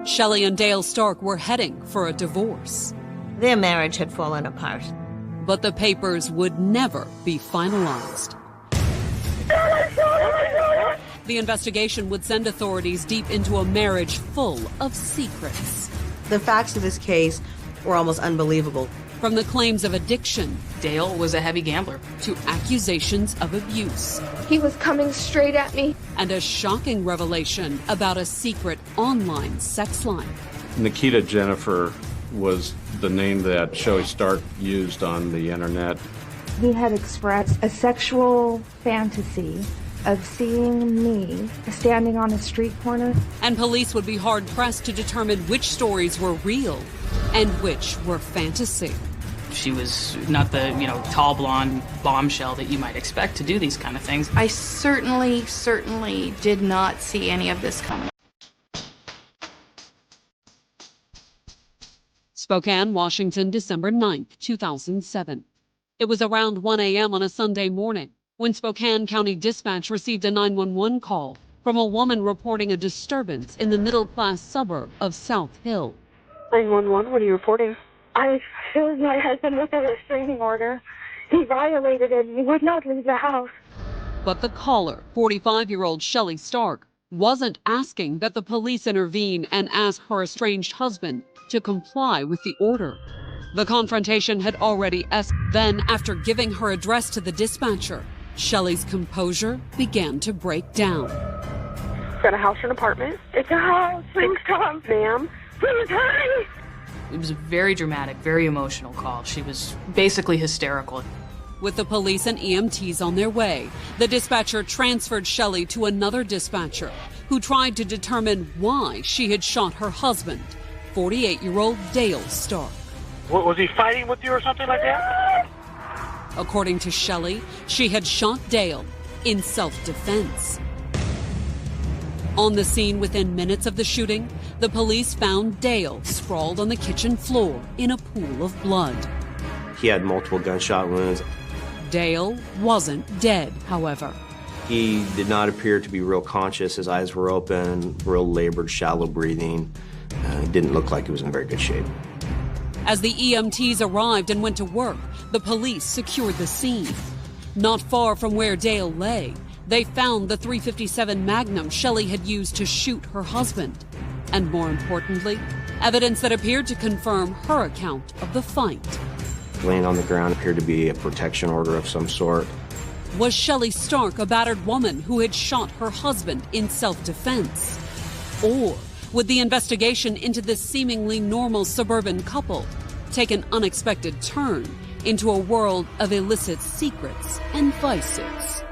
Shelley and Dale Stark were heading for a divorce. Their marriage had fallen apart. But the papers would never be finalized. The investigation would send authorities deep into a marriage full of secrets. The facts of this case were almost unbelievable. From the claims of addiction, Dale was a heavy gambler, to accusations of abuse. He was coming straight at me. And a shocking revelation about a secret online sex line. Nikita Jennifer was the name that Shelley Stark used on the internet. He had expressed a sexual fantasy of seeing me standing on a street corner. And police would be hard-pressed to determine which stories were real and which were fantasy. She was not the, tall blonde bombshell that you might expect to do these kind of things. I certainly did not see any of this coming. Spokane, Washington, December 9th, 2007. It was around 1 a.m. on a Sunday morning when Spokane County Dispatch received a 911 call from a woman reporting a disturbance in the middle-class suburb of South Hill. 911, what are you reporting? I feel my husband with a restraining order. He violated it and he would not leave the house. But the caller, 45-year-old Shelley Stark, wasn't asking that the police intervene and ask her estranged husband to comply with the order. The confrontation had already escalated. Then, after giving her address to the dispatcher, Shelley's composure began to break down. Is that a house or an apartment? It's a house. Please come, ma'am. Please hurry. It was a very dramatic, very emotional call. She was basically hysterical. With the police and EMTs on their way, the dispatcher transferred Shelley to another dispatcher who tried to determine why she had shot her husband, 48-year-old Dale Stark. What, was he fighting with you or something like that? According to Shelley, she had shot Dale in self-defense. On the scene within minutes of the shooting, the police found Dale sprawled on the kitchen floor in a pool of blood. He had multiple gunshot wounds. Dale wasn't dead, however. He did not appear to be real conscious. His eyes were open, real labored, shallow breathing. He didn't look like he was in very good shape. As the EMTs arrived and went to work, the police secured the scene. Not far from where Dale lay, they found the .357 Magnum Shelley had used to shoot her husband. And more importantly, evidence that appeared to confirm her account of the fight. Laying on the ground appeared to be a protection order of some sort. Was Shelley Stark a battered woman who had shot her husband in self-defense? Or would the investigation into this seemingly normal suburban couple take an unexpected turn into a world of illicit secrets and vices?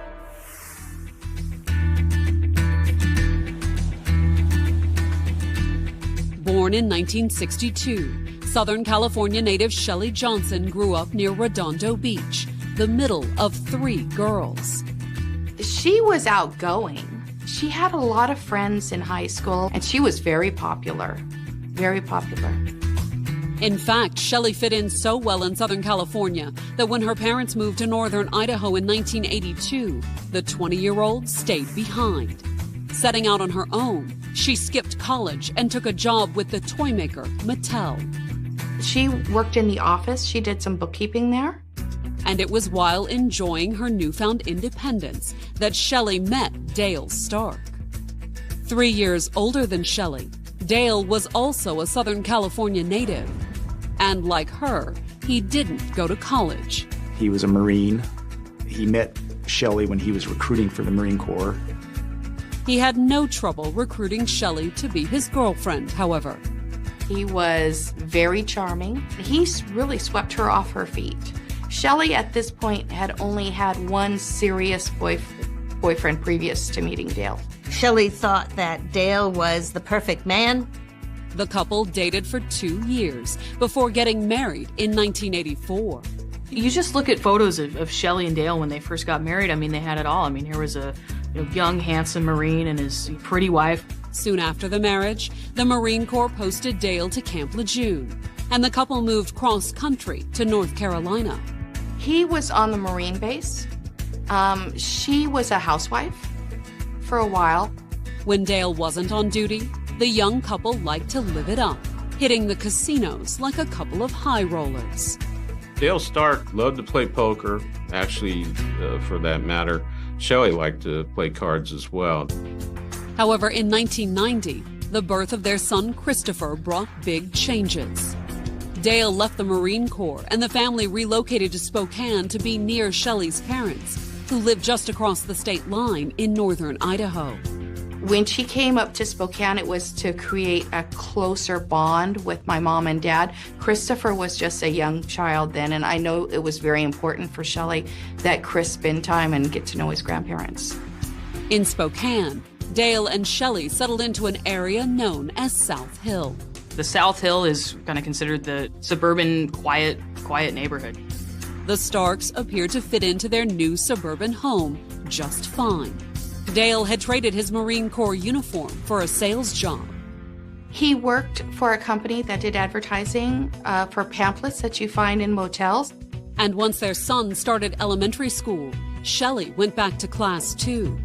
Born in 1962, Southern California native Shelley Johnson grew up near Redondo Beach, the middle of 3 girls. She was outgoing. She had a lot of friends in high school, and she was very popular. Very popular. In fact, Shelley fit in so well in Southern California that when her parents moved to northern Idaho in 1982, the 20-year-old stayed behind. Setting out on her own, she skipped college and took a job with the toy maker Mattel. She worked in the office. She did some bookkeeping there. And it was while enjoying her newfound independence that Shelley met Dale Stark. 3 years older than Shelley, Dale was also a Southern California native. And like her, he didn't go to college. He was a Marine. He met Shelley when he was recruiting for the Marine Corps. He had no trouble recruiting Shelley to be his girlfriend, however. He was very charming. He really swept her off her feet. Shelley, at this point, had only had one serious boyfriend previous to meeting Dale. Shelley thought that Dale was the perfect man. The couple dated for 2 years before getting married in 1984. You just look at photos of Shelley and Dale when they first got married. I mean, they had it all. I mean, here was a young, handsome Marine and his pretty wife. Soon after the marriage, the Marine Corps posted Dale to Camp Lejeune, and the couple moved cross-country to North Carolina. He was on the Marine base. She was a housewife for a while. When Dale wasn't on duty, the young couple liked to live it up, hitting the casinos like a couple of high rollers. Dale Stark loved to play poker. Actually, for that matter, Shelley liked to play cards as well. However, in 1990, the birth of their son Christopher brought big changes. Dale left the Marine Corps, and the family relocated to Spokane to be near Shelley's parents, who lived just across the state line in northern Idaho. When she came up to Spokane, it was to create a closer bond with my mom and dad. Christopher was just a young child then, and I know it was very important for Shelley that Chris spend time and get to know his grandparents. In Spokane, Dale and Shelley settled into an area known as South Hill. The South Hill is kind of considered the suburban, quiet neighborhood. The Starks appeared to fit into their new suburban home just fine. Dale had traded his Marine Corps uniform for a sales job. He worked for a company that did advertising for pamphlets that you find in motels. And once their son started elementary school, Shelley went back to class 2.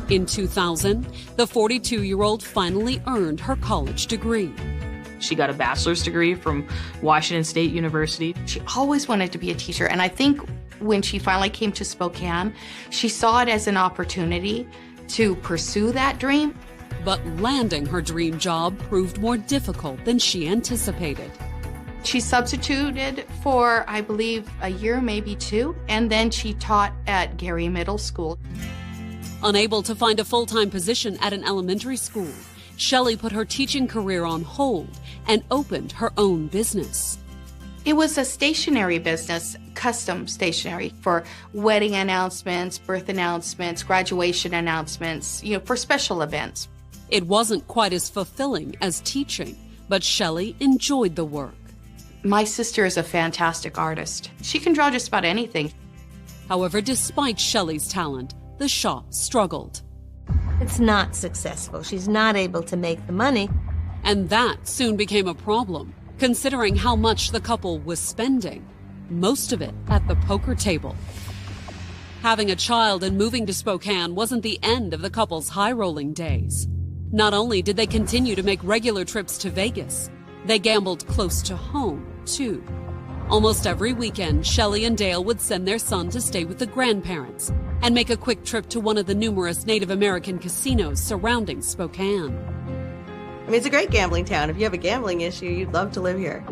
In 2000, the 42-year-old finally earned her college degree. She got a bachelor's degree from Washington State University. She always wanted to be a teacher, and I think when she finally came to Spokane, she saw it as an opportunity to pursue that dream. But landing her dream job proved more difficult than she anticipated. She substituted for, I believe, a year, maybe 2, and then she taught at Gary Middle School. Unable to find a full-time position at an elementary school, Shelley put her teaching career on hold and opened her own business. It was a stationery business, custom stationery for wedding announcements, birth announcements, graduation announcements, for special events. It wasn't quite as fulfilling as teaching, but Shelley enjoyed the work. My sister is a fantastic artist. She can draw just about anything. However, despite Shelley's talent, the shop struggled. It's not successful. She's not able to make the money. And that soon became a problem, considering how much the couple was spending, most of it at the poker table. Having a child and moving to Spokane wasn't the end of the couple's high-rolling days. Not only did they continue to make regular trips to Vegas, they gambled close to home, too. Almost every weekend, Shelley and Dale would send their son to stay with the grandparents and make a quick trip to one of the numerous Native American casinos surrounding Spokane. I mean, it's a great gambling town. If you have a gambling issue, you'd love to live here.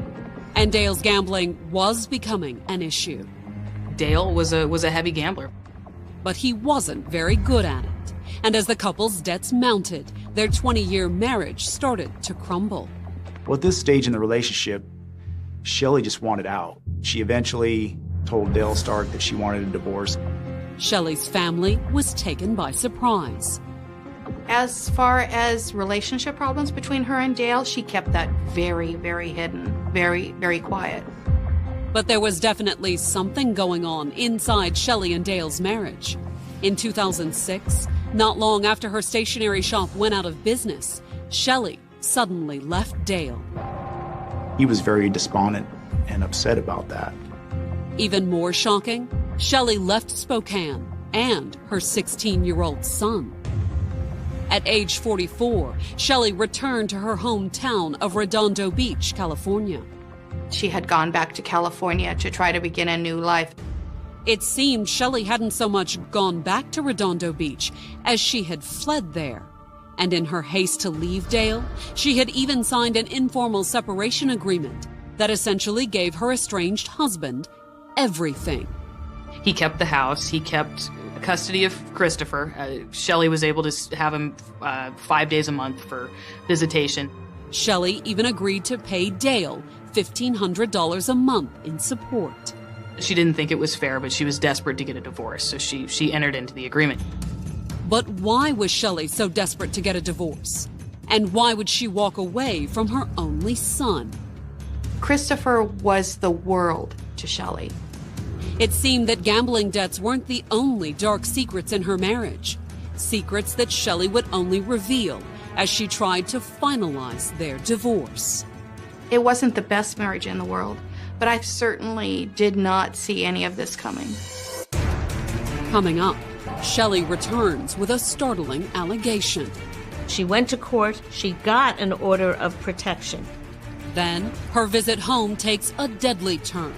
And Dale's gambling was becoming an issue. Dale was a heavy gambler. But he wasn't very good at it. And as the couple's debts mounted, their 20-year marriage started to crumble. Well, at this stage in the relationship, Shelley just wanted out. She eventually told Dale Stark that she wanted a divorce. Shelley's family was taken by surprise. As far as relationship problems between her and Dale, she kept that very, very hidden, very, very quiet. But there was definitely something going on inside Shelley and Dale's marriage. In 2006, not long after her stationery shop went out of business, Shelley suddenly left Dale. He was very despondent and upset about that. Even more shocking, Shelley left Spokane and her 16-year-old son. At age 44, Shelley returned to her hometown of Redondo Beach, California. She had gone back to California to try to begin a new life. It seemed Shelley hadn't so much gone back to Redondo Beach as she had fled there. And in her haste to leave Dale, she had even signed an informal separation agreement that essentially gave her estranged husband everything. He kept the house. He kept custody of Christopher. Shelley was able to have him 5 days a month for visitation. Shelley even agreed to pay Dale $1,500 a month in support. She didn't think it was fair, but she was desperate to get a divorce, so she entered into the agreement. But why was Shelley so desperate to get a divorce? And why would she walk away from her only son? Christopher was the world to Shelley. It seemed that gambling debts weren't the only dark secrets in her marriage. Secrets that Shelley would only reveal as she tried to finalize their divorce. It wasn't the best marriage in the world, but I certainly did not see any of this coming. Coming up, Shelley returns with a startling allegation. She went to court. She got an order of protection. Then, her visit home takes a deadly turn.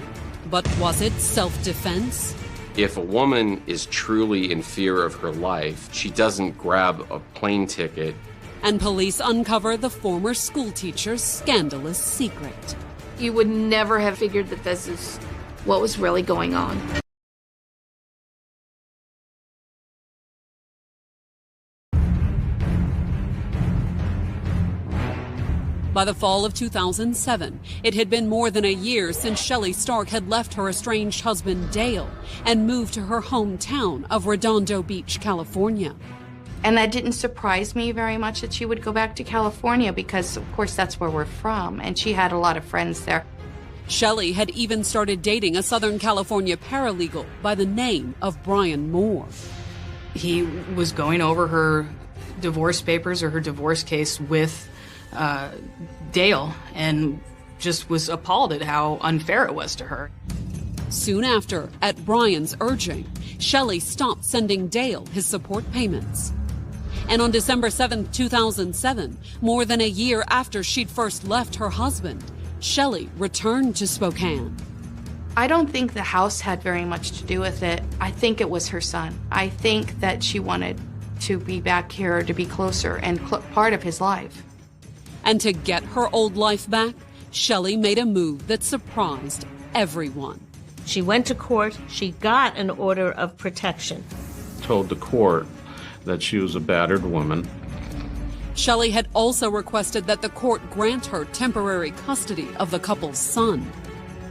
But was it self-defense? If a woman is truly in fear of her life, she doesn't grab a plane ticket. And police uncover the former schoolteacher's scandalous secret. You would never have figured that this is what was really going on. By the fall of 2007, it had been more than a year since Shelley Stark had left her estranged husband, Dale, and moved to her hometown of Redondo Beach, California. And that didn't surprise me very much that she would go back to California because, of course, that's where we're from, and she had a lot of friends there. Shelley had even started dating a Southern California paralegal by the name of Brian Moore. He was going over her divorce papers or her divorce case with Dale and just was appalled at how unfair it was to her. Soon after, at Brian's urging, Shelley stopped sending Dale his support payments. And on December 7, 2007, more than a year after she'd first left her husband, Shelley returned to Spokane. I don't think the house had very much to do with it. I think it was her son. I think that she wanted to be back here, to be closer and part of his life. And to get her old life back, Shelley made a move that surprised everyone. She went to court. She got an order of protection. Told the court that she was a battered woman. Shelley had also requested that the court grant her temporary custody of the couple's son.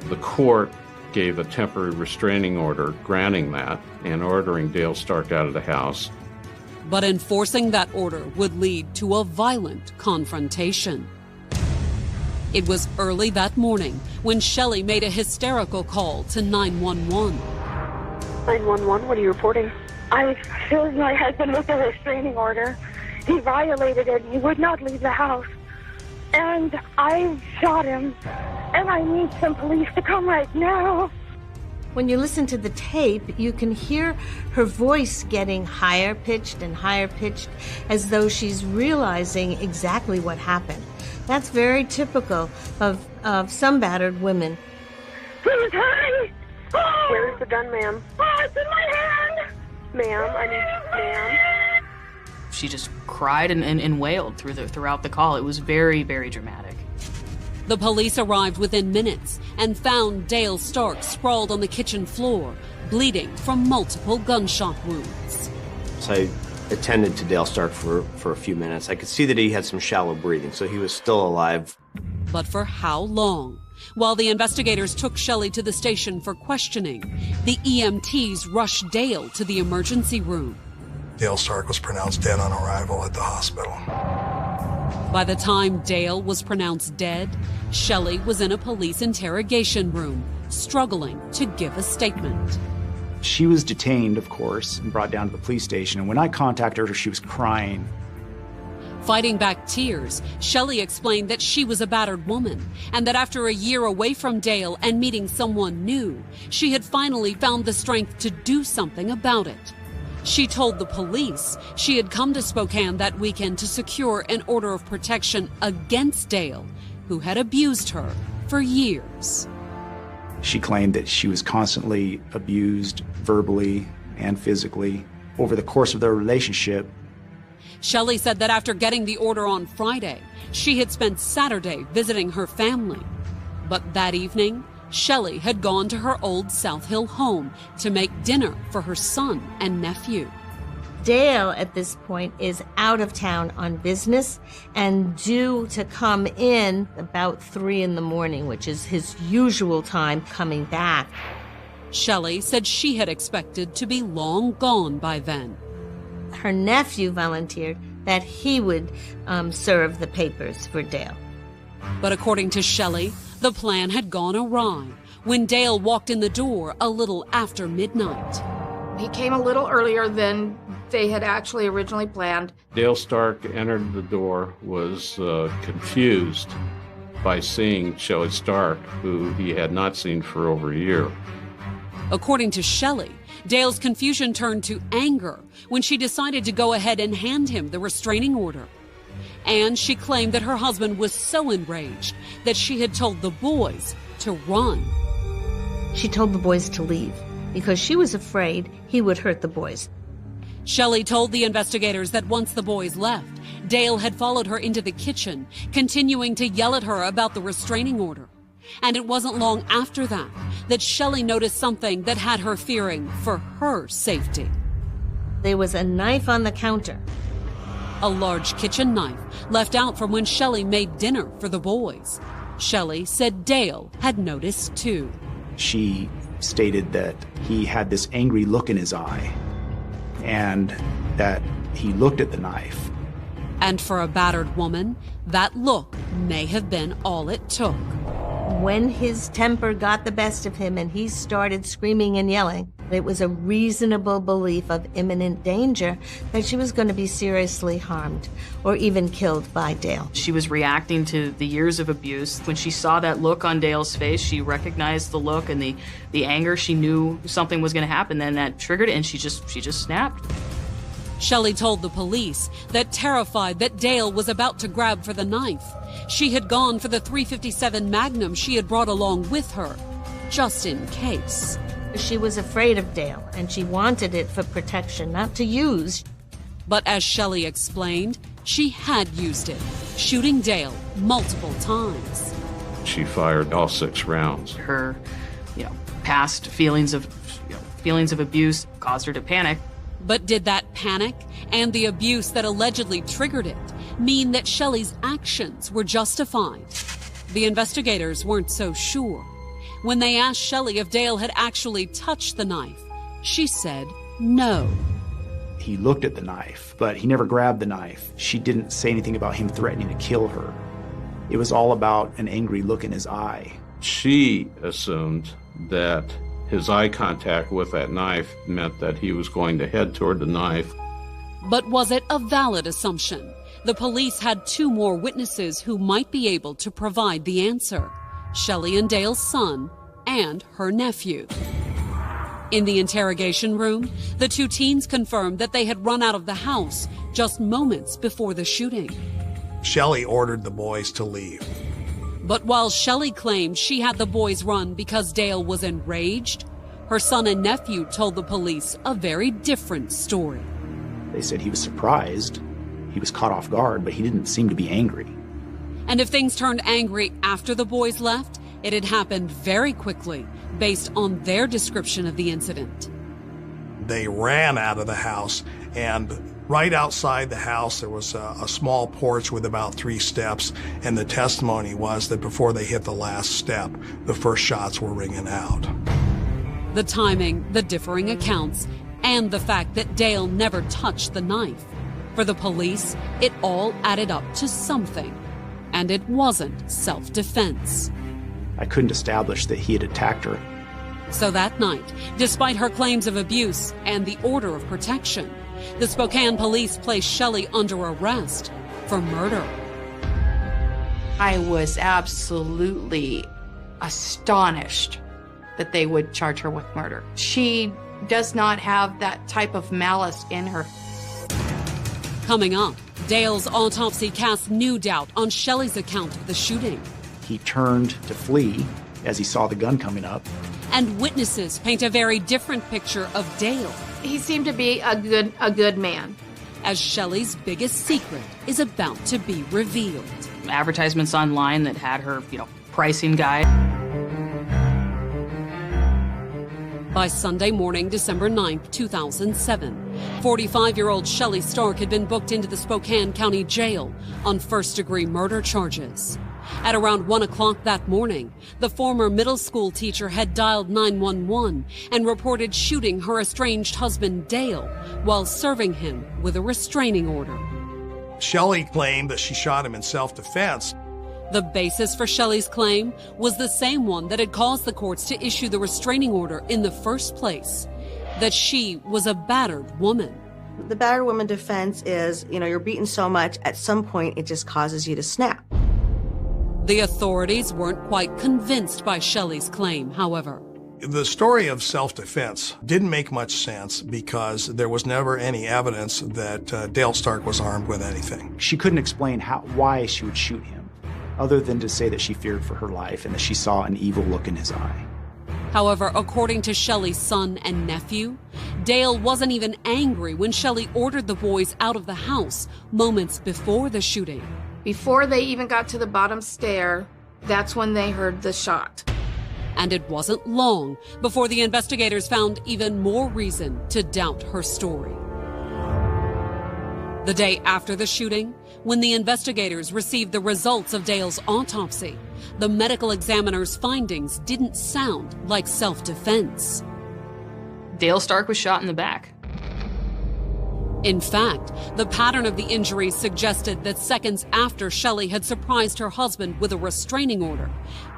The court gave a temporary restraining order granting that and ordering Dale Stark out of the house. But enforcing that order would lead to a violent confrontation. It was early that morning when Shelley made a hysterical call to 911. 911, what are you reporting? I filled my husband with a restraining order. He violated it and he would not leave the house. And I shot him. And I need some police to come right now. When you listen to the tape, you can hear her voice getting higher pitched and higher pitched as though she's realizing exactly what happened. That's very typical of some battered women. Please hurry! Oh! Where's the gun, ma'am? Oh, it's in my hand! Ma'am, I need, ma'am. She just cried and wailed throughout the call. It was very, very dramatic. The police arrived within minutes and found Dale Stark sprawled on the kitchen floor, bleeding from multiple gunshot wounds. So I attended to Dale Stark for a few minutes. I could see that he had some shallow breathing, so he was still alive. But for how long? While the investigators took Shelley to the station for questioning, the EMTs rushed Dale to the emergency room. Dale Stark was pronounced dead on arrival at the hospital. By the time Dale was pronounced dead, Shelley was in a police interrogation room, struggling to give a statement. She was detained, of course, and brought down to the police station, and when I contacted her, she was crying. Fighting back tears, Shelley explained that she was a battered woman, and that after a year away from Dale and meeting someone new, she had finally found the strength to do something about it. She told the police she had come to Spokane that weekend to secure an order of protection against Dale, who had abused her for years. She claimed that she was constantly abused verbally and physically over the course of their relationship. Shelley said that after getting the order on Friday, she had spent Saturday visiting her family. But that evening, Shelley had gone to her old South Hill home to make dinner for her son and nephew. Dale, at this point, is out of town on business and due to come in about 3 in the morning, which is his usual time coming back. Shelley said she had expected to be long gone by then. Her nephew volunteered that he would serve the papers for Dale. But according to Shelley, the plan had gone awry when Dale walked in the door a little after midnight. He came a little earlier than they had actually originally planned. Dale Stark entered the door, was confused by seeing Shelley Stark, who he had not seen for over a year. According to Shelley, Dale's confusion turned to anger when she decided to go ahead and hand him the restraining order. And she claimed that her husband was so enraged that she had told the boys to run. She told the boys to leave because she was afraid he would hurt the boys. Shelley told the investigators that once the boys left, Dale had followed her into the kitchen, continuing to yell at her about the restraining order. And it wasn't long after that Shelley noticed something that had her fearing for her safety. There was a knife on the counter. A large kitchen knife left out from when Shelley made dinner for the boys. Shelley said Dale had noticed too. She stated that he had this angry look in his eye and that he looked at the knife. And for a battered woman, that look may have been all it took. When his temper got the best of him and he started screaming and yelling, it was a reasonable belief of imminent danger that she was going to be seriously harmed or even killed by Dale. She was reacting to the years of abuse. When she saw that look on Dale's face, she recognized the look and the anger. She knew something was going to happen. Then that triggered it, and she just snapped. Shelley told the police that terrified that Dale was about to grab for the knife, she had gone for the .357 Magnum she had brought along with her, just in case. She was afraid of Dale, and she wanted it for protection, not to use. But as Shelley explained, she had used it, shooting Dale multiple times. She fired all 6 rounds. Her, past feelings of abuse caused her to panic. But did that panic and the abuse that allegedly triggered it mean that Shelley's actions were justified? The investigators weren't so sure. When they asked Shelley if Dale had actually touched the knife, she said no. He looked at the knife, but he never grabbed the knife. She didn't say anything about him threatening to kill her. It was all about an angry look in his eye. She assumed that his eye contact with that knife meant that he was going to head toward the knife. But was it a valid assumption? The police had 2 more witnesses who might be able to provide the answer: Shelley and Dale's son and her nephew. In the interrogation room, the 2 teens confirmed that they had run out of the house just moments before the shooting. Shelley ordered the boys to leave. But while Shelley claimed she had the boys run because Dale was enraged, her son and nephew told the police a very different story. They said he was surprised. He was caught off guard, but he didn't seem to be angry. And if things turned angry after the boys left, it had happened very quickly, based on their description of the incident. They ran out of the house, and right outside the house there was a small porch with about 3 steps, and the testimony was that before they hit the last step, the first shots were ringing out. The timing, the differing accounts, and the fact that Dale never touched the knife. For the police, it all added up to something. And it wasn't self-defense. I couldn't establish that he had attacked her. So that night, despite her claims of abuse and the order of protection, the Spokane police placed Shelley under arrest for murder. I was absolutely astonished that they would charge her with murder. She does not have that type of malice in her. Coming up, Dale's autopsy casts new doubt on Shelley's account of the shooting. He turned to flee as he saw the gun coming up. And witnesses paint a very different picture of Dale. He seemed to be a good man. As Shelley's biggest secret is about to be revealed. Advertisements online that had her, pricing guide. By Sunday morning, December 9th, 2007, 45-year-old Shelley Stark had been booked into the Spokane County Jail on first-degree murder charges. At around 1 o'clock that morning, the former middle school teacher had dialed 911 and reported shooting her estranged husband, Dale, while serving him with a restraining order. Shelley claimed that she shot him in self-defense. The basis for Shelley's claim was the same one that had caused the courts to issue the restraining order in the first place, that she was a battered woman. The battered woman defense is, you're beaten so much, at some point it just causes you to snap. The authorities weren't quite convinced by Shelley's claim, however. The story of self-defense didn't make much sense because there was never any evidence that Dale Stark was armed with anything. She couldn't explain why she would shoot him, other than to say that she feared for her life and that she saw an evil look in his eye. However, according to Shelley's son and nephew, Dale wasn't even angry when Shelley ordered the boys out of the house moments before the shooting. Before they even got to the bottom stair, that's when they heard the shot. And it wasn't long before the investigators found even more reason to doubt her story. The day after the shooting, when the investigators received the results of Dale's autopsy, the medical examiner's findings didn't sound like self-defense. Dale Stark was shot in the back. In fact, the pattern of the injuries suggested that seconds after Shelley had surprised her husband with a restraining order,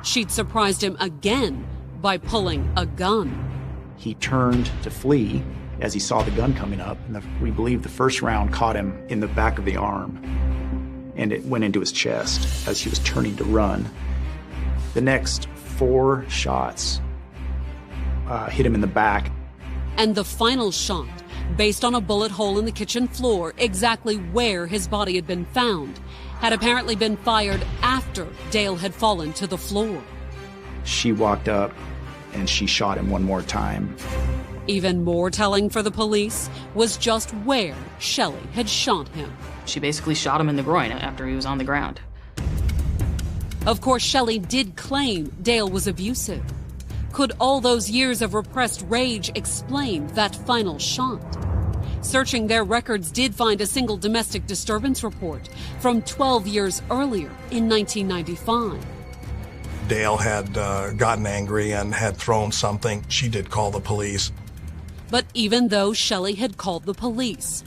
she'd surprised him again by pulling a gun. He turned to flee as he saw the gun coming up, and we believe the first round caught him in the back of the arm, and it went into his chest as he was turning to run. The next 4 shots hit him in the back. And the final shot, based on a bullet hole in the kitchen floor exactly where his body had been found, had apparently been fired after Dale had fallen to the floor. She walked up and she shot him one more time. Even more telling for the police was just where Shelley had shot him. She basically shot him in the groin after he was on the ground. Of course, Shelley did claim Dale was abusive. Could all those years of repressed rage explain that final shot? Searching their records did find a single domestic disturbance report from 12 years earlier in 1995. Dale had gotten angry and had thrown something. She did call the police. But even though Shelley had called the police,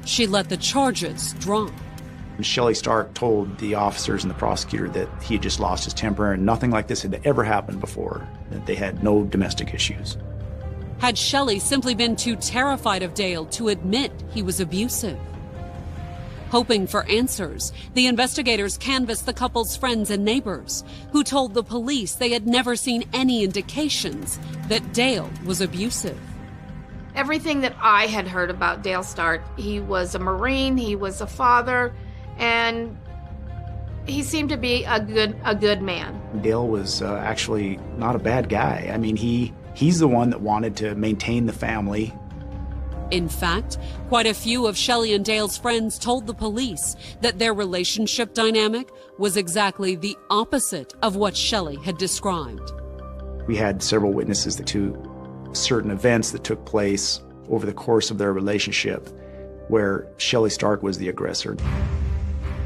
she let the charges drop. Shelley Stark told the officers and the prosecutor that he had just lost his temper and nothing like this had ever happened before, that they had no domestic issues. Had Shelley simply been too terrified of Dale to admit he was abusive? Hoping for answers, the investigators canvassed the couple's friends and neighbors, who told the police they had never seen any indications that Dale was abusive. Everything that I had heard about Dale Stark, he was a Marine, he was a father, and he seemed to be a good man. Dale was actually not a bad guy. I mean, he's the one that wanted to maintain the family. In fact, quite a few of Shelley and Dale's friends told the police that their relationship dynamic was exactly the opposite of what Shelley had described. We had several witnesses to certain events that took place over the course of their relationship where Shelley Stark was the aggressor.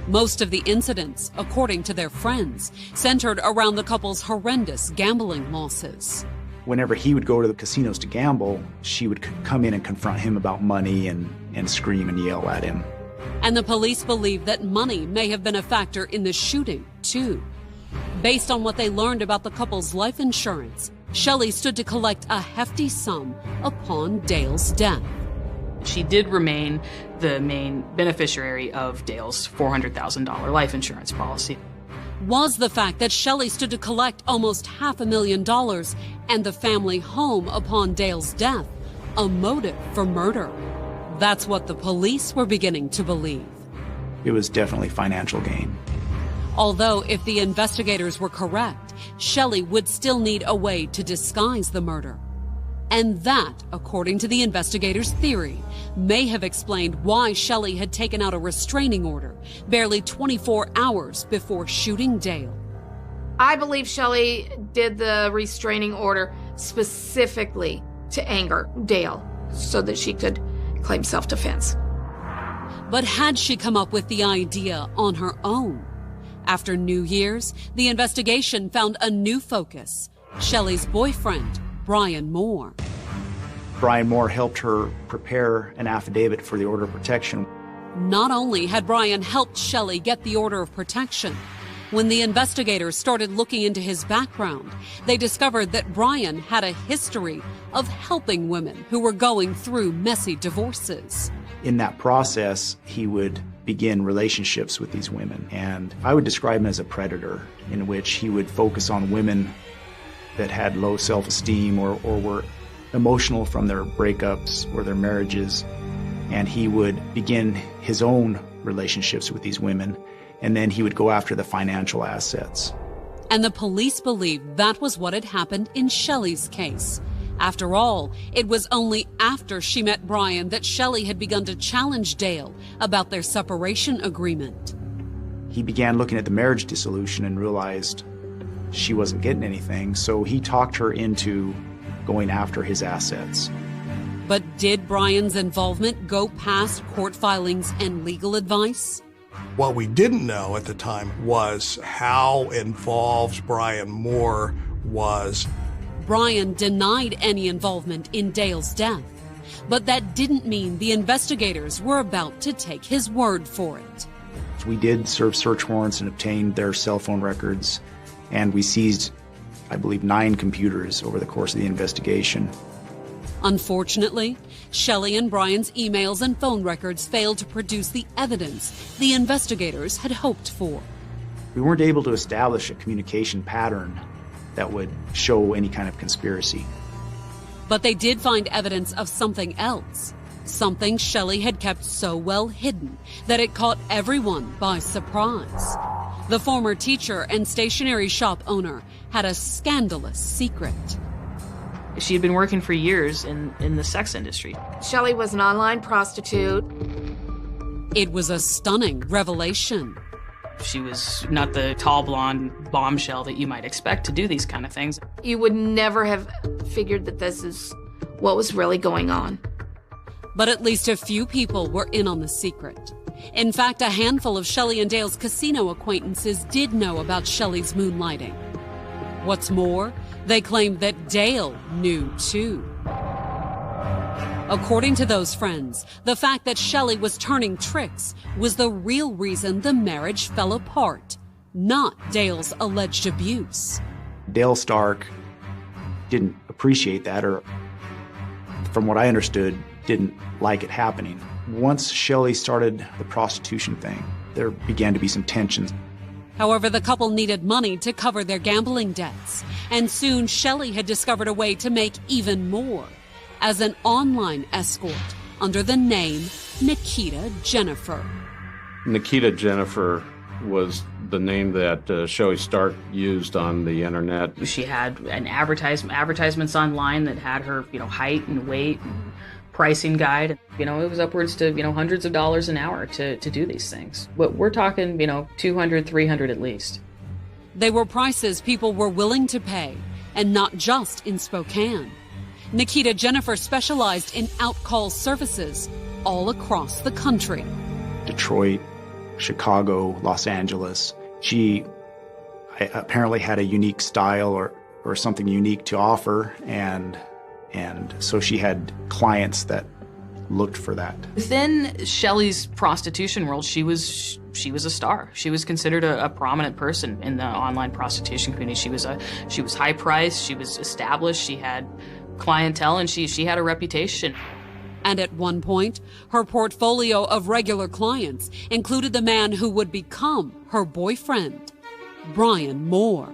Most of the incidents, according to their friends, centered around the couple's horrendous gambling losses. Whenever he would go to the casinos to gamble, she would come in and confront him about money and scream and yell at him. And the police believe that money may have been a factor in the shooting, too. Based on what they learned about the couple's life insurance, Shelley stood to collect a hefty sum upon Dale's death. She did remain the main beneficiary of Dale's $400,000 life insurance policy. Was the fact that Shelley stood to collect almost $500,000 and the family home upon Dale's death a motive for murder? That's what the police were beginning to believe. It was definitely financial gain. Although if the investigators were correct, Shelley would still need a way to disguise the murder. And that, according to the investigators' theory, may have explained why Shelley had taken out a restraining order barely 24 hours before shooting Dale. I believe Shelley did the restraining order specifically to anger Dale so that she could claim self-defense. But had she come up with the idea on her own? After New Year's, the investigation found a new focus: Shelley's boyfriend, Brian Moore. Brian Moore helped her prepare an affidavit for the order of protection. Not only had Brian helped Shelley get the order of protection, when the investigators started looking into his background, they discovered that Brian had a history of helping women who were going through messy divorces. In that process, he would begin relationships with these women, and I would describe him as a predator, in which he would focus on women that had low self-esteem or were emotional from their breakups or their marriages, and he would begin his own relationships with these women, and then he would go after the financial assets. And the police believed that was what had happened in Shelley's case. After all, it was only after she met Brian that Shelley had begun to challenge Dale about their separation agreement. He began looking at the marriage dissolution and realized she wasn't getting anything, so he talked her into going after his assets. But did Brian's involvement go past court filings and legal advice? What we didn't know at the time was how involved Brian Moore was. Brian denied any involvement in Dale's death, but that didn't mean the investigators were about to take his word for it. We did serve search warrants and obtained their cell phone records, and we seized, I believe, 9 computers over the course of the investigation. Unfortunately, Shelley and Brian's emails and phone records failed to produce the evidence the investigators had hoped for. We weren't able to establish a communication pattern that would show any kind of conspiracy. But they did find evidence of something else, something Shelley had kept so well hidden that it caught everyone by surprise. The former teacher and stationery shop owner had a scandalous secret. She had been working for years in the sex industry. Shelley was an online prostitute. It was a stunning revelation. She was not the tall blonde bombshell that you might expect to do these kind of things. You would never have figured that this is what was really going on. But at least a few people were in on the secret. In fact, a handful of Shelley and Dale's casino acquaintances did know about Shelley's moonlighting. What's more, they claimed that Dale knew too. According to those friends, the fact that Shelley was turning tricks was the real reason the marriage fell apart, not Dale's alleged abuse. Dale Stark didn't appreciate that, or from what I understood, didn't like it happening. Once Shelley started the prostitution thing, there began to be some tensions. However, the couple needed money to cover their gambling debts, and soon Shelley had discovered a way to make even more as an online escort under the name Nikita Jennifer. Nikita Jennifer was the name that Shelley Stark used on the internet. She had an advertisements online that had her, height and weight and pricing guide. It was upwards to, hundreds of dollars an hour to do these things. But we're talking, 200, 300 at least. They were prices people were willing to pay, and not just in Spokane. Nikita Jennifer specialized in outcall services all across the country. Detroit, Chicago, Los Angeles. She apparently had a unique style or something unique to offer, and so she had clients that looked for that. Within Shelley's prostitution world, she was a star. She was considered a prominent person in the online prostitution community. She was high priced, she was established, she had clientele, and she had a reputation. And at one point, her portfolio of regular clients included the man who would become her boyfriend, Brian Moore.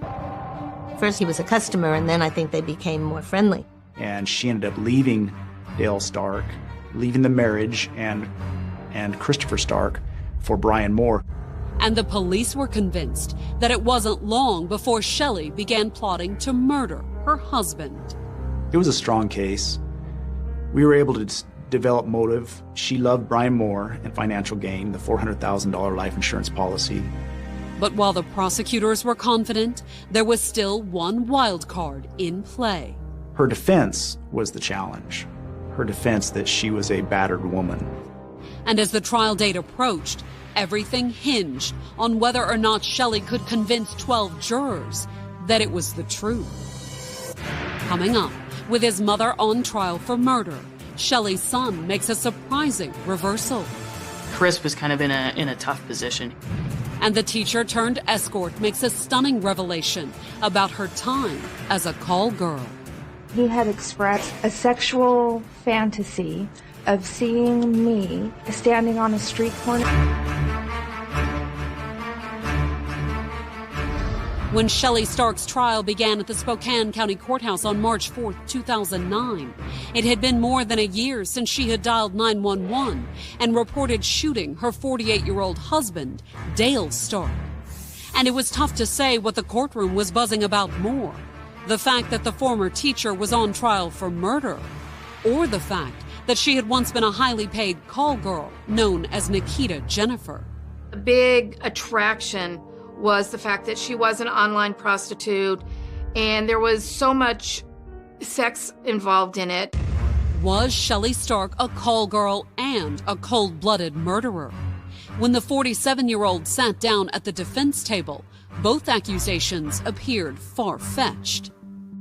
First he was a customer, and then I think they became more friendly. And she ended up leaving Dale Stark, leaving the marriage and Christopher Stark for Brian Moore. And the police were convinced that it wasn't long before Shelley began plotting to murder her husband. It was a strong case. We were able to develop motive. She loved Brian Moore and financial gain, the $400,000 life insurance policy. But while the prosecutors were confident, there was still one wild card in play. Her defense was the challenge. Her defense that she was a battered woman. And as the trial date approached, everything hinged on whether or not Shelley could convince 12 jurors that it was the truth. Coming up, with his mother on trial for murder, Shelley's son makes a surprising reversal. Chris was kind of in a tough position. And the teacher turned escort makes a stunning revelation about her time as a call girl. He had expressed a sexual fantasy of seeing me standing on a street corner. When Shelley Stark's trial began at the Spokane County Courthouse on March 4, 2009, it had been more than a year since she had dialed 911 and reported shooting her 48-year-old husband, Dale Stark. And it was tough to say what the courtroom was buzzing about more: the fact that the former teacher was on trial for murder, or the fact that she had once been a highly paid call girl known as Nikita Jennifer. A big attraction was the fact that she was an online prostitute, and there was so much sex involved in it. Was Shelley Stark a call girl and a cold-blooded murderer? When the 47-year-old sat down at the defense table, both accusations appeared far-fetched.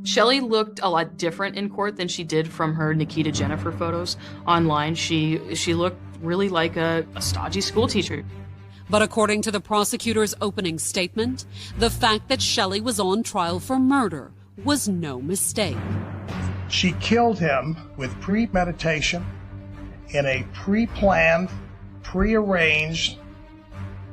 Shelley looked a lot different in court than she did from her Nikita Jennifer photos online. She looked really like a stodgy schoolteacher. But according to the prosecutor's opening statement, the fact that Shelley was on trial for murder was no mistake. She killed him with premeditation in a pre-planned, prearranged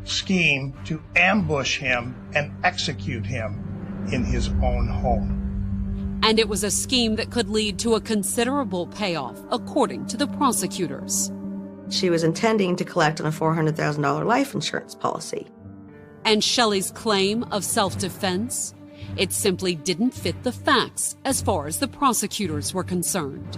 scheme to ambush him and execute him in his own home. And it was a scheme that could lead to a considerable payoff, according to the prosecutors. She was intending to collect on a $400,000 life insurance policy. And Shelley's claim of self-defense? It simply didn't fit the facts as far as the prosecutors were concerned.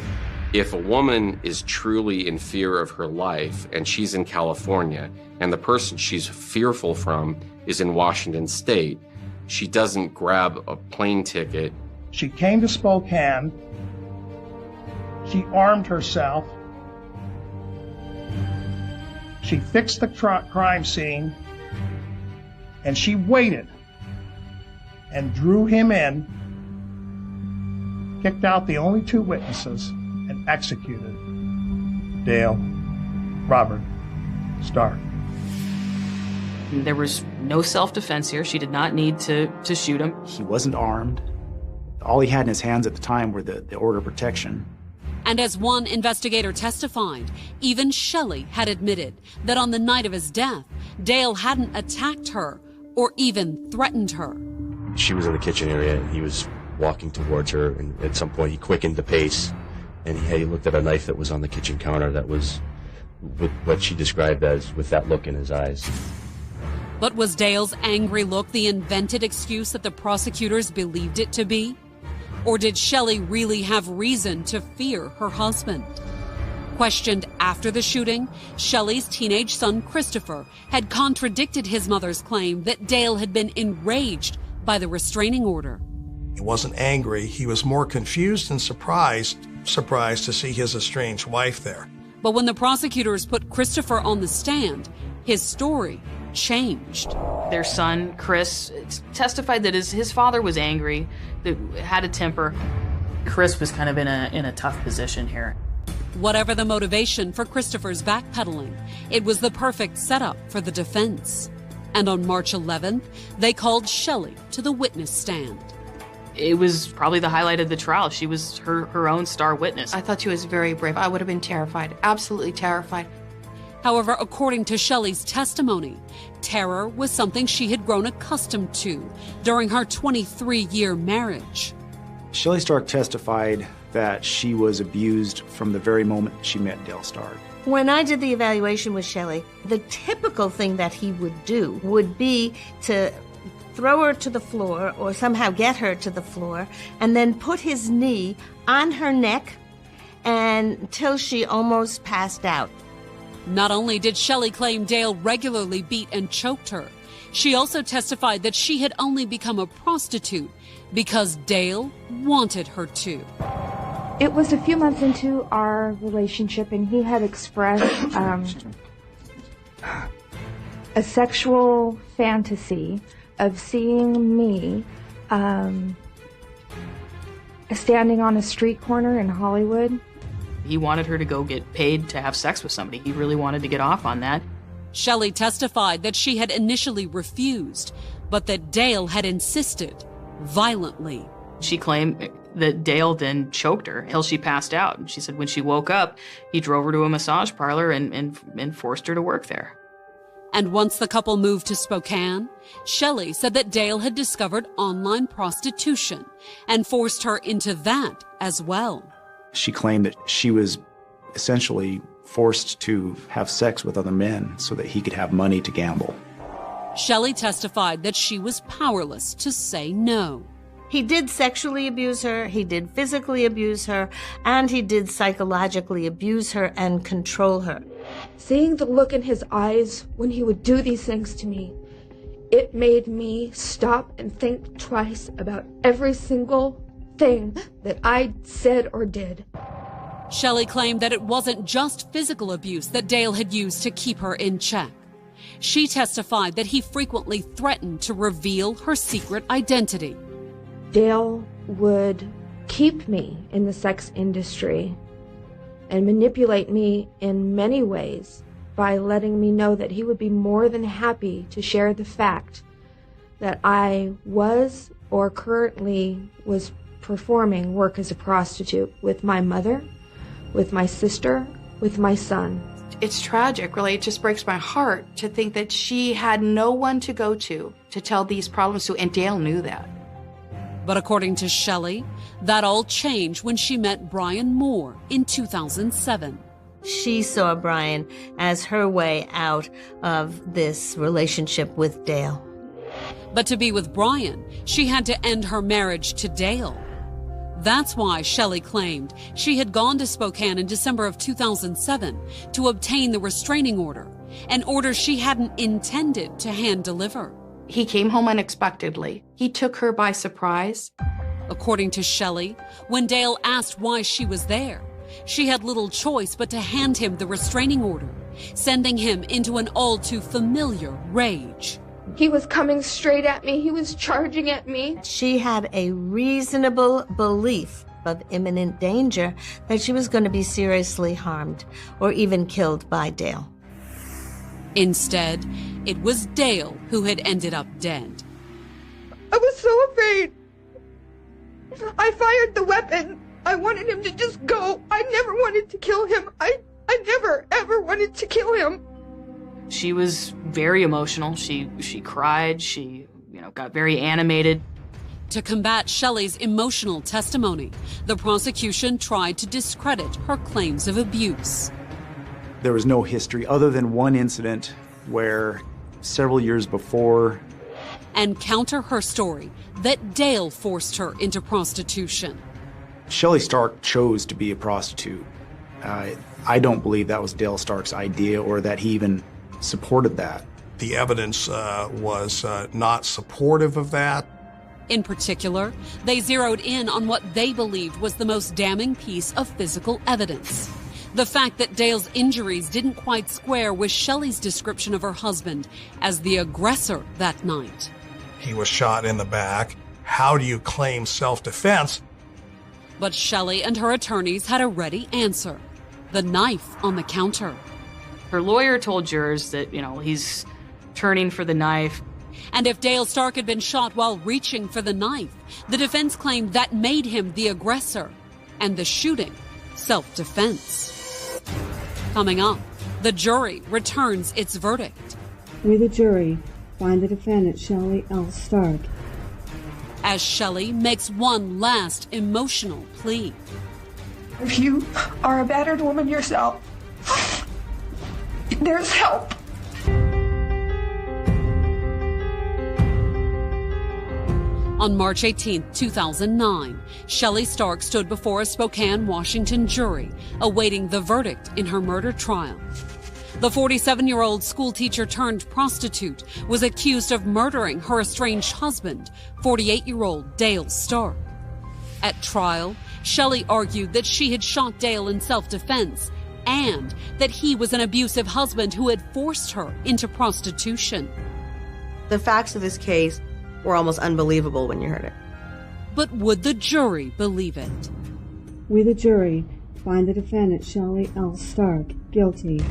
If a woman is truly in fear of her life and she's in California and the person she's fearful from is in Washington State, she doesn't grab a plane ticket. She came to Spokane. She armed herself. She fixed the crime scene, and she waited and drew him in, kicked out the only two witnesses, and executed Dale Robert Stark. There was no self-defense here. She did not need to shoot him. He wasn't armed. All he had in his hands at the time were the order of protection. And as one investigator testified, even Shelley had admitted that on the night of his death, Dale hadn't attacked her or even threatened her. She was in the kitchen area, and he was walking towards her, and at some point he quickened the pace, and he looked at a knife that was on the kitchen counter that was with what she described as with that look in his eyes. But was Dale's angry look the invented excuse that the prosecutors believed it to be? Or did Shelley really have reason to fear her husband? Questioned after the shooting, Shelley's teenage son Christopher had contradicted his mother's claim that Dale had been enraged by the restraining order. He wasn't angry. He was more confused and surprised to see his estranged wife there. But when the prosecutors put Christopher on the stand, his story changed. Their son, Chris, testified that his father was angry, that had a temper. Chris was kind of in a tough position here. Whatever the motivation for Christopher's backpedaling, it was the perfect setup for the defense. And on March 11th, they called Shelley to the witness stand. It was probably the highlight of the trial. She was her own star witness. I thought she was very brave. I would have been terrified, absolutely terrified. However, according to Shelley's testimony, terror was something she had grown accustomed to during her 23-year marriage. Shelley Stark testified that she was abused from the very moment she met Dale Stark. When I did the evaluation with Shelley, the typical thing that he would do would be to throw her to the floor or somehow get her to the floor and then put his knee on her neck until she almost passed out. Not only did Shelley claim Dale regularly beat and choked her, she also testified that she had only become a prostitute because Dale wanted her to. It was a few months into our relationship, and he had expressed a sexual fantasy of seeing me standing on a street corner in Hollywood. He wanted her to go get paid to have sex with somebody. He really wanted to get off on that. Shelley testified that she had initially refused, but that Dale had insisted violently. She claimed that Dale then choked her until she passed out. And she said when she woke up, he drove her to a massage parlor and forced her to work there. And once the couple moved to Spokane, Shelley said that Dale had discovered online prostitution and forced her into that as well. She claimed that she was essentially forced to have sex with other men so that he could have money to gamble. Shelley testified that she was powerless to say no. He did sexually abuse her, he did physically abuse her, and he did psychologically abuse her and control her. Seeing the look in his eyes when he would do these things to me, it made me stop and think twice about every single thing that I said or did. Shelley claimed that it wasn't just physical abuse that Dale had used to keep her in check. She testified that he frequently threatened to reveal her secret identity. Dale would keep me in the sex industry and manipulate me in many ways by letting me know that he would be more than happy to share the fact that I was or currently was performing work as a prostitute with my mother, with my sister, with my son. It's tragic, really. It just breaks my heart to think that she had no one to go to tell these problems to, and Dale knew that. But according to Shelley, that all changed when she met Brian Moore in 2007. She saw Brian as her way out of this relationship with Dale. But to be with Brian, she had to end her marriage to Dale. That's why Shelley claimed she had gone to Spokane in December of 2007 to obtain the restraining order, an order she hadn't intended to hand deliver. He came home unexpectedly. He took her by surprise. According to Shelley, when Dale asked why she was there, she had little choice but to hand him the restraining order, sending him into an all too familiar rage. He was coming straight at me. He was charging at me. She had a reasonable belief of imminent danger that she was going to be seriously harmed or even killed by Dale. Instead, it was Dale who had ended up dead. I was so afraid. I fired the weapon. I wanted him to just go. I never wanted to kill him. I never, ever wanted to kill him. She was very emotional. She cried. She, got very animated. To combat Shelley's emotional testimony, the prosecution tried to discredit her claims of abuse. There was no history other than one incident where several years before, and counter her story that Dale forced her into prostitution. Shelley Stark chose to be a prostitute. I don't believe that was Dale Stark's idea or that he even supported that. The evidence was not supportive of that. In particular, they zeroed in on what they believed was the most damning piece of physical evidence. The fact that Dale's injuries didn't quite square with Shelley's description of her husband as the aggressor that night. He was shot in the back. How do you claim self-defense? But Shelley and her attorneys had a ready answer: the knife on the counter. Her lawyer told jurors that, he's turning for the knife. And if Dale Stark had been shot while reaching for the knife, the defense claimed that made him the aggressor, and the shooting self-defense. Coming up, the jury returns its verdict. We, the jury, find the defendant Shelley L. Stark. As Shelley makes one last emotional plea. If you are a battered woman yourself, there's help. On March 18, 2009, Shelley Stark stood before a Spokane, Washington jury, awaiting the verdict in her murder trial. The 47-year-old schoolteacher turned prostitute was accused of murdering her estranged husband, 48-year-old Dale Stark. At trial, Shelley argued that she had shot Dale in self-defense and that he was an abusive husband who had forced her into prostitution. The facts of this case were almost unbelievable when you heard it. But would the jury believe it? We, the jury, find the defendant Shelley L. Stark guilty.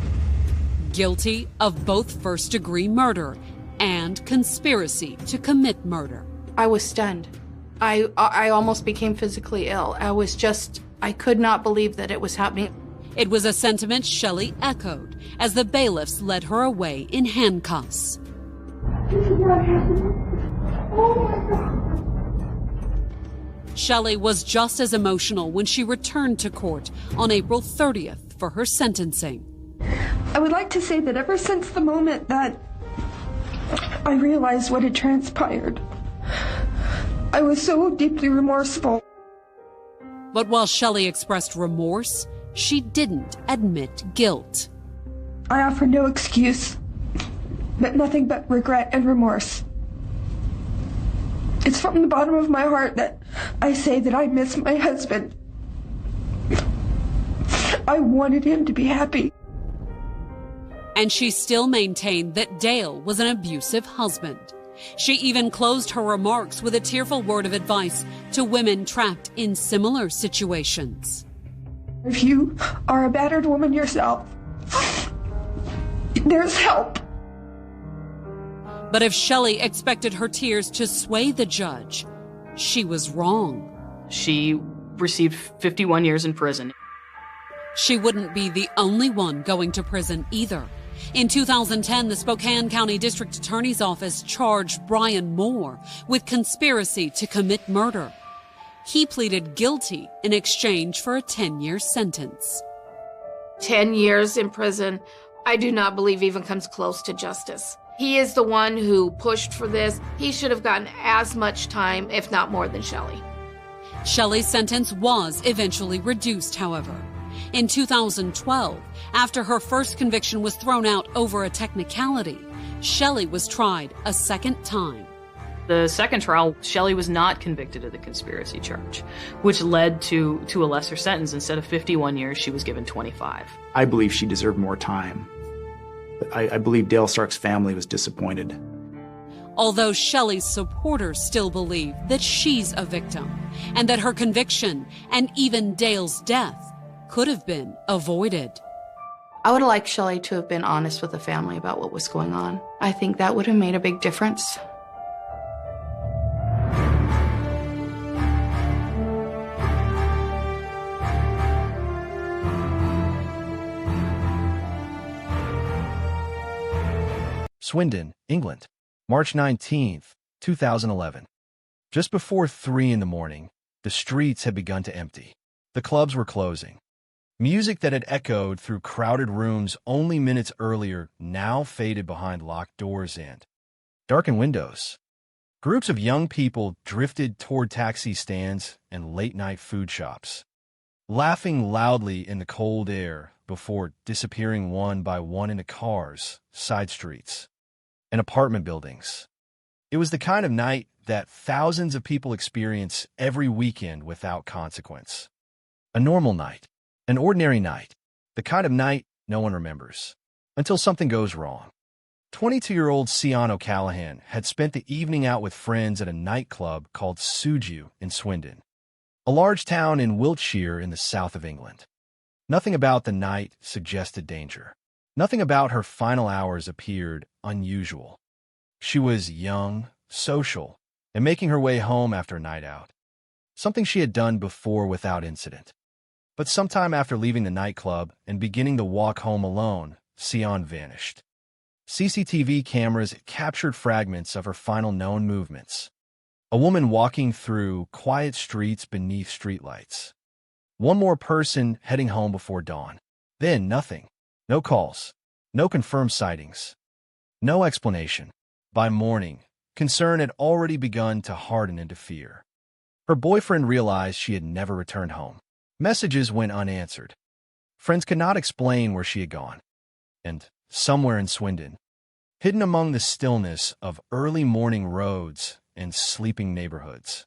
Guilty of both first-degree murder and conspiracy to commit murder. I was stunned. I almost became physically ill. I could not believe that it was happening. It was a sentiment Shelley echoed as the bailiffs led her away in handcuffs. This is not happening. Oh my God. Shelley was just as emotional when she returned to court on April 30th for her sentencing. I would like to say that ever since the moment that I realized what had transpired, I was so deeply remorseful. But while Shelley expressed remorse, she didn't admit guilt. I offer no excuse, but nothing but regret and remorse. It's from the bottom of my heart that I say that I miss my husband. I wanted him to be happy. And she still maintained that Dale was an abusive husband. She even closed her remarks with a tearful word of advice to women trapped in similar situations. If you are a battered woman yourself, there's help. But if Shelley expected her tears to sway the judge, she was wrong. She received 51 years in prison. She wouldn't be the only one going to prison either. In 2010, the Spokane County District Attorney's Office charged Brian Moore with conspiracy to commit murder. He pleaded guilty in exchange for a 10-year sentence. 10 years in prison, I do not believe even comes close to justice. He is the one who pushed for this. He should have gotten as much time, if not more, than Shelley. Shelley's sentence was eventually reduced, however. In 2012, after her first conviction was thrown out over a technicality, Shelley was tried a second time. The second trial, Shelley was not convicted of the conspiracy charge, which led to a lesser sentence. Instead of 51 years, she was given 25. I believe she deserved more time. But I believe Dale Stark's family was disappointed. Although Shelley's supporters still believe that she's a victim and that her conviction and even Dale's death could have been avoided. I would have liked Shelley to have been honest with the family about what was going on. I think that would have made a big difference. Swindon, England, March 19th, 2011. Just before 3 in the morning, the streets had begun to empty. The clubs were closing. Music that had echoed through crowded rooms only minutes earlier now faded behind locked doors and darkened windows. Groups of young people drifted toward taxi stands and late-night food shops, laughing loudly in the cold air before disappearing one by one into cars, side streets, and apartment buildings. It was the kind of night that thousands of people experience every weekend without consequence. A normal night, an ordinary night, the kind of night no one remembers, until something goes wrong. 22-year-old Sian O'Callahan had spent the evening out with friends at a nightclub called Suju in Swindon, a large town in Wiltshire in the south of England. Nothing about the night suggested danger. Nothing about her final hours appeared unusual. She was young, social, and making her way home after a night out, something she had done before without incident. But sometime after leaving the nightclub and beginning to walk home alone, Sian vanished. CCTV cameras captured fragments of her final known movements. A woman walking through quiet streets beneath streetlights. One more person heading home before dawn. Then nothing. No calls. No confirmed sightings. No explanation. By morning, concern had already begun to harden into fear. Her boyfriend realized she had never returned home. Messages went unanswered. Friends could not explain where she had gone. And somewhere in Swindon, hidden among the stillness of early morning roads and sleeping neighborhoods,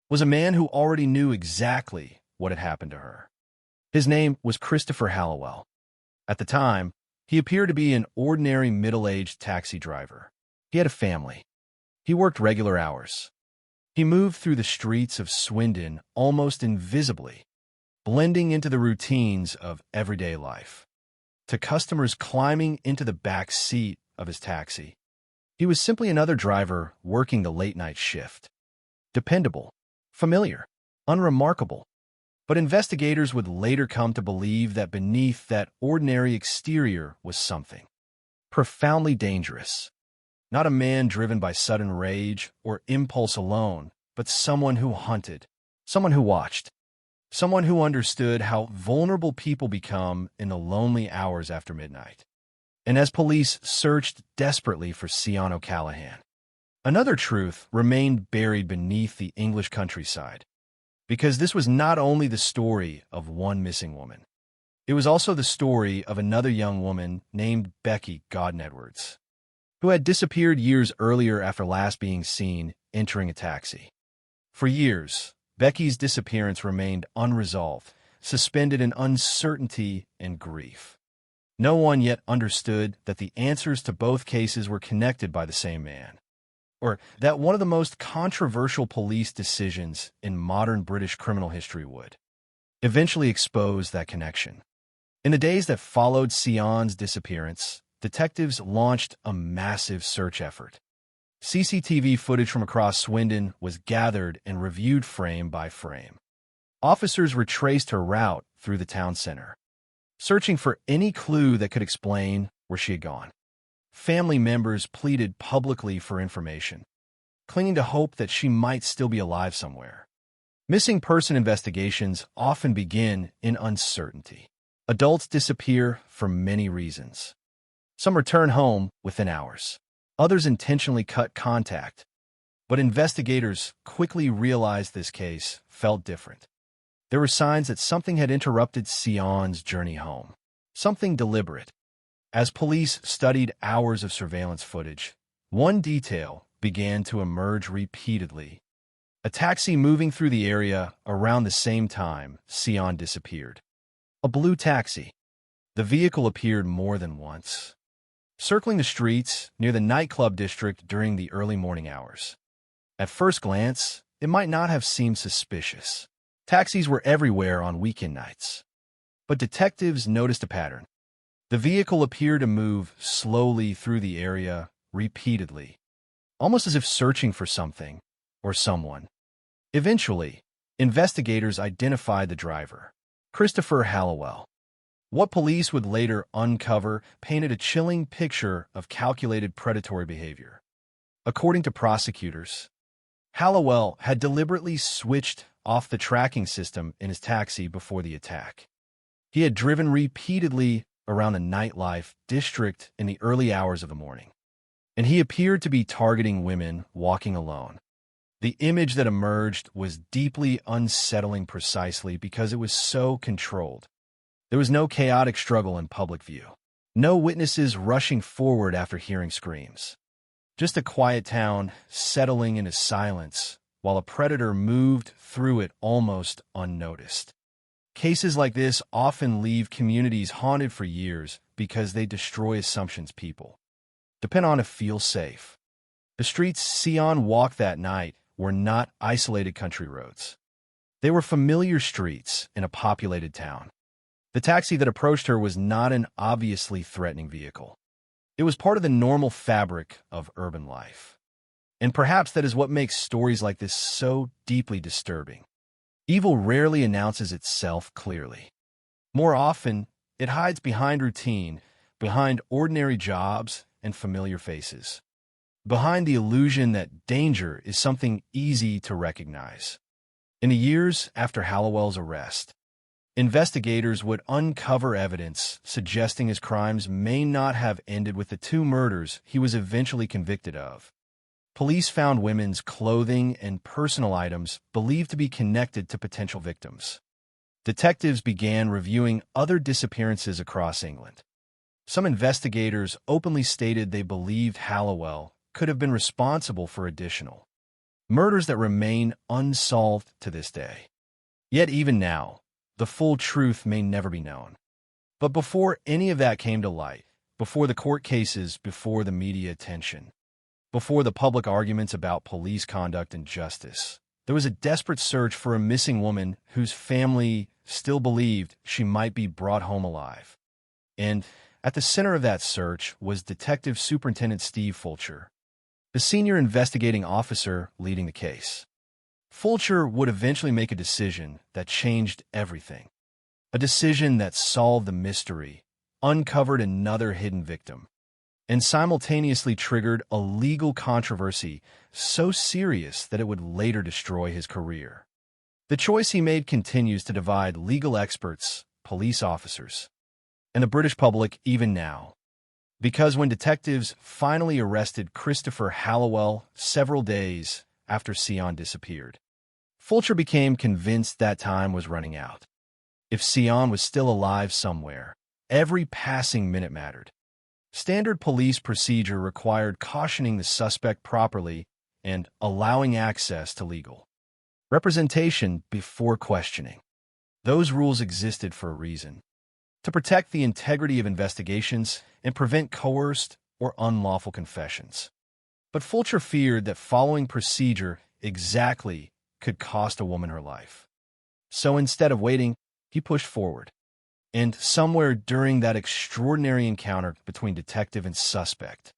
was a man who already knew exactly what had happened to her. His name was Christopher Hallowell. At the time, he appeared to be an ordinary middle-aged taxi driver. He had a family. He worked regular hours. He moved through the streets of Swindon almost invisibly, blending into the routines of everyday life. To customers climbing into the back seat of his taxi, he was simply another driver working the late-night shift. Dependable, familiar, unremarkable. But investigators would later come to believe that beneath that ordinary exterior was something profoundly dangerous. Not a man driven by sudden rage or impulse alone, but someone who hunted, someone who watched, someone who understood how vulnerable people become in the lonely hours after midnight. And as police searched desperately for Sion O'Callaghan, another truth remained buried beneath the English countryside. Because this was not only the story of one missing woman, it was also the story of another young woman named Becky Godden-Edwards, who had disappeared years earlier after last being seen entering a taxi. For years, Becky's disappearance remained unresolved, suspended in uncertainty and grief. No one yet understood that the answers to both cases were connected by the same man, or that one of the most controversial police decisions in modern British criminal history would eventually expose that connection. In the days that followed Sion's disappearance, detectives launched a massive search effort. CCTV footage from across Swindon was gathered and reviewed frame by frame. Officers retraced her route through the town center, searching for any clue that could explain where she had gone. Family members pleaded publicly for information, clinging to hope that she might still be alive somewhere. Missing person investigations often begin in uncertainty. Adults disappear for many reasons. Some return home within hours. Others intentionally cut contact. But investigators quickly realized this case felt different. There were signs that something had interrupted Sion's journey home. Something deliberate. As police studied hours of surveillance footage, one detail began to emerge repeatedly. A taxi moving through the area around the same time Sion disappeared. A blue taxi. The vehicle appeared more than once, circling the streets near the nightclub district during the early morning hours. At first glance, it might not have seemed suspicious. Taxis were everywhere on weekend nights. But detectives noticed a pattern. The vehicle appeared to move slowly through the area repeatedly, almost as if searching for something or someone. Eventually, investigators identified the driver, Christopher Hallowell. What police would later uncover painted a chilling picture of calculated predatory behavior. According to prosecutors, Hallowell had deliberately switched off the tracking system in his taxi before the attack. He had driven repeatedly around the nightlife district in the early hours of the morning, and he appeared to be targeting women walking alone. The image that emerged was deeply unsettling precisely because it was so controlled. There was no chaotic struggle in public view. No witnesses rushing forward after hearing screams. Just a quiet town settling into silence while a predator moved through it almost unnoticed. Cases like this often leave communities haunted for years because they destroy assumptions people depend on to feel safe. The streets Sion walked that night were not isolated country roads. They were familiar streets in a populated town. The taxi that approached her was not an obviously threatening vehicle. It was part of the normal fabric of urban life. And perhaps that is what makes stories like this so deeply disturbing. Evil rarely announces itself clearly. More often, it hides behind routine, behind ordinary jobs and familiar faces, behind the illusion that danger is something easy to recognize. In the years after Hallowell's arrest, investigators would uncover evidence suggesting his crimes may not have ended with the two murders he was eventually convicted of. Police found women's clothing and personal items believed to be connected to potential victims. Detectives began reviewing other disappearances across England. Some investigators openly stated they believed Hallowell could have been responsible for additional murders that remain unsolved to this day. Yet even now, the full truth may never be known. But before any of that came to light, before the court cases, before the media attention, before the public arguments about police conduct and justice, there was a desperate search for a missing woman whose family still believed she might be brought home alive. And at the center of that search was Detective Superintendent Steve Fulcher, the senior investigating officer leading the case. Fulcher would eventually make a decision that changed everything. A decision that solved the mystery, uncovered another hidden victim, and simultaneously triggered a legal controversy so serious that it would later destroy his career. The choice he made continues to divide legal experts, police officers, and the British public even now. Because when detectives finally arrested Christopher Hallowell several days after Sion disappeared, Fulcher became convinced that time was running out. If Sion was still alive somewhere, every passing minute mattered. Standard police procedure required cautioning the suspect properly and allowing access to legal representation before questioning. Those rules existed for a reason: to protect the integrity of investigations and prevent coerced or unlawful confessions. But Fulcher feared that following procedure exactly could cost a woman her life. So instead of waiting, he pushed forward. And somewhere during that extraordinary encounter between detective and suspect,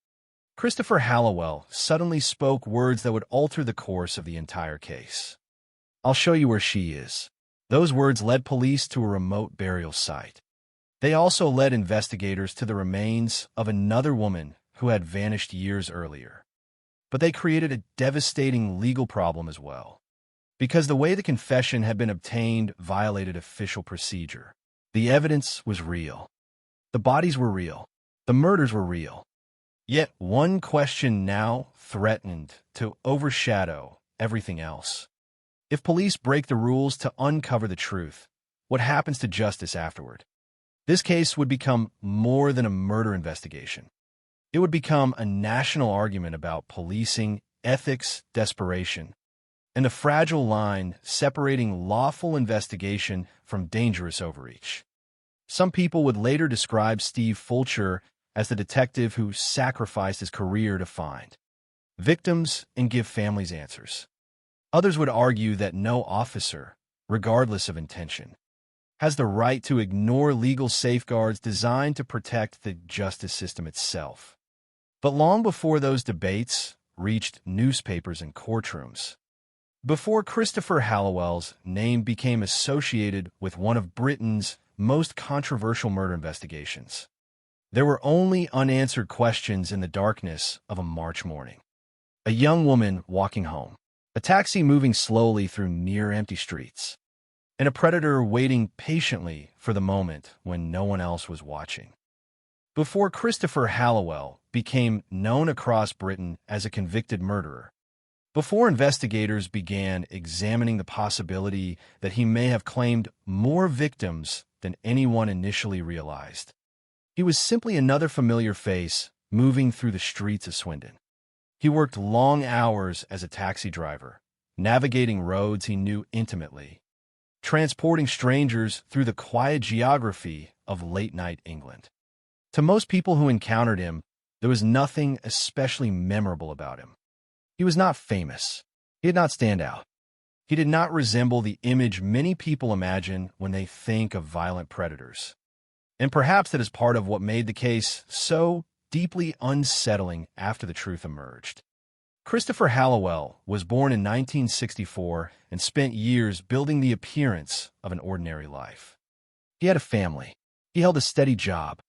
Christopher Hallowell suddenly spoke words that would alter the course of the entire case. "I'll show you where she is." Those words led police to a remote burial site. They also led investigators to the remains of another woman who had vanished years earlier. But they created a devastating legal problem as well. Because the way the confession had been obtained violated official procedure. The evidence was real. The bodies were real. The murders were real. Yet one question now threatened to overshadow everything else. If police break the rules to uncover the truth, what happens to justice afterward? This case would become more than a murder investigation. It would become a national argument about policing, ethics, desperation, and the fragile line separating lawful investigation from dangerous overreach. Some people would later describe Steve Fulcher as the detective who sacrificed his career to find victims and give families answers. Others would argue that no officer, regardless of intention, has the right to ignore legal safeguards designed to protect the justice system itself. But long before those debates reached newspapers and courtrooms, before Christopher Hallowell's name became associated with one of Britain's most controversial murder investigations, there were only unanswered questions in the darkness of a March morning. A young woman walking home, a taxi moving slowly through near-empty streets, and a predator waiting patiently for the moment when no one else was watching. Before Christopher Hallowell became known across Britain as a convicted murderer, before investigators began examining the possibility that he may have claimed more victims than anyone initially realized, he was simply another familiar face moving through the streets of Swindon. He worked long hours as a taxi driver, navigating roads he knew intimately, transporting strangers through the quiet geography of late-night England. To most people who encountered him, there was nothing especially memorable about him. He was not famous. He did not stand out. He did not resemble the image many people imagine when they think of violent predators. And perhaps that is part of what made the case so deeply unsettling after the truth emerged. Christopher Hallowell was born in 1964 and spent years building the appearance of an ordinary life. He had a family. He held a steady job.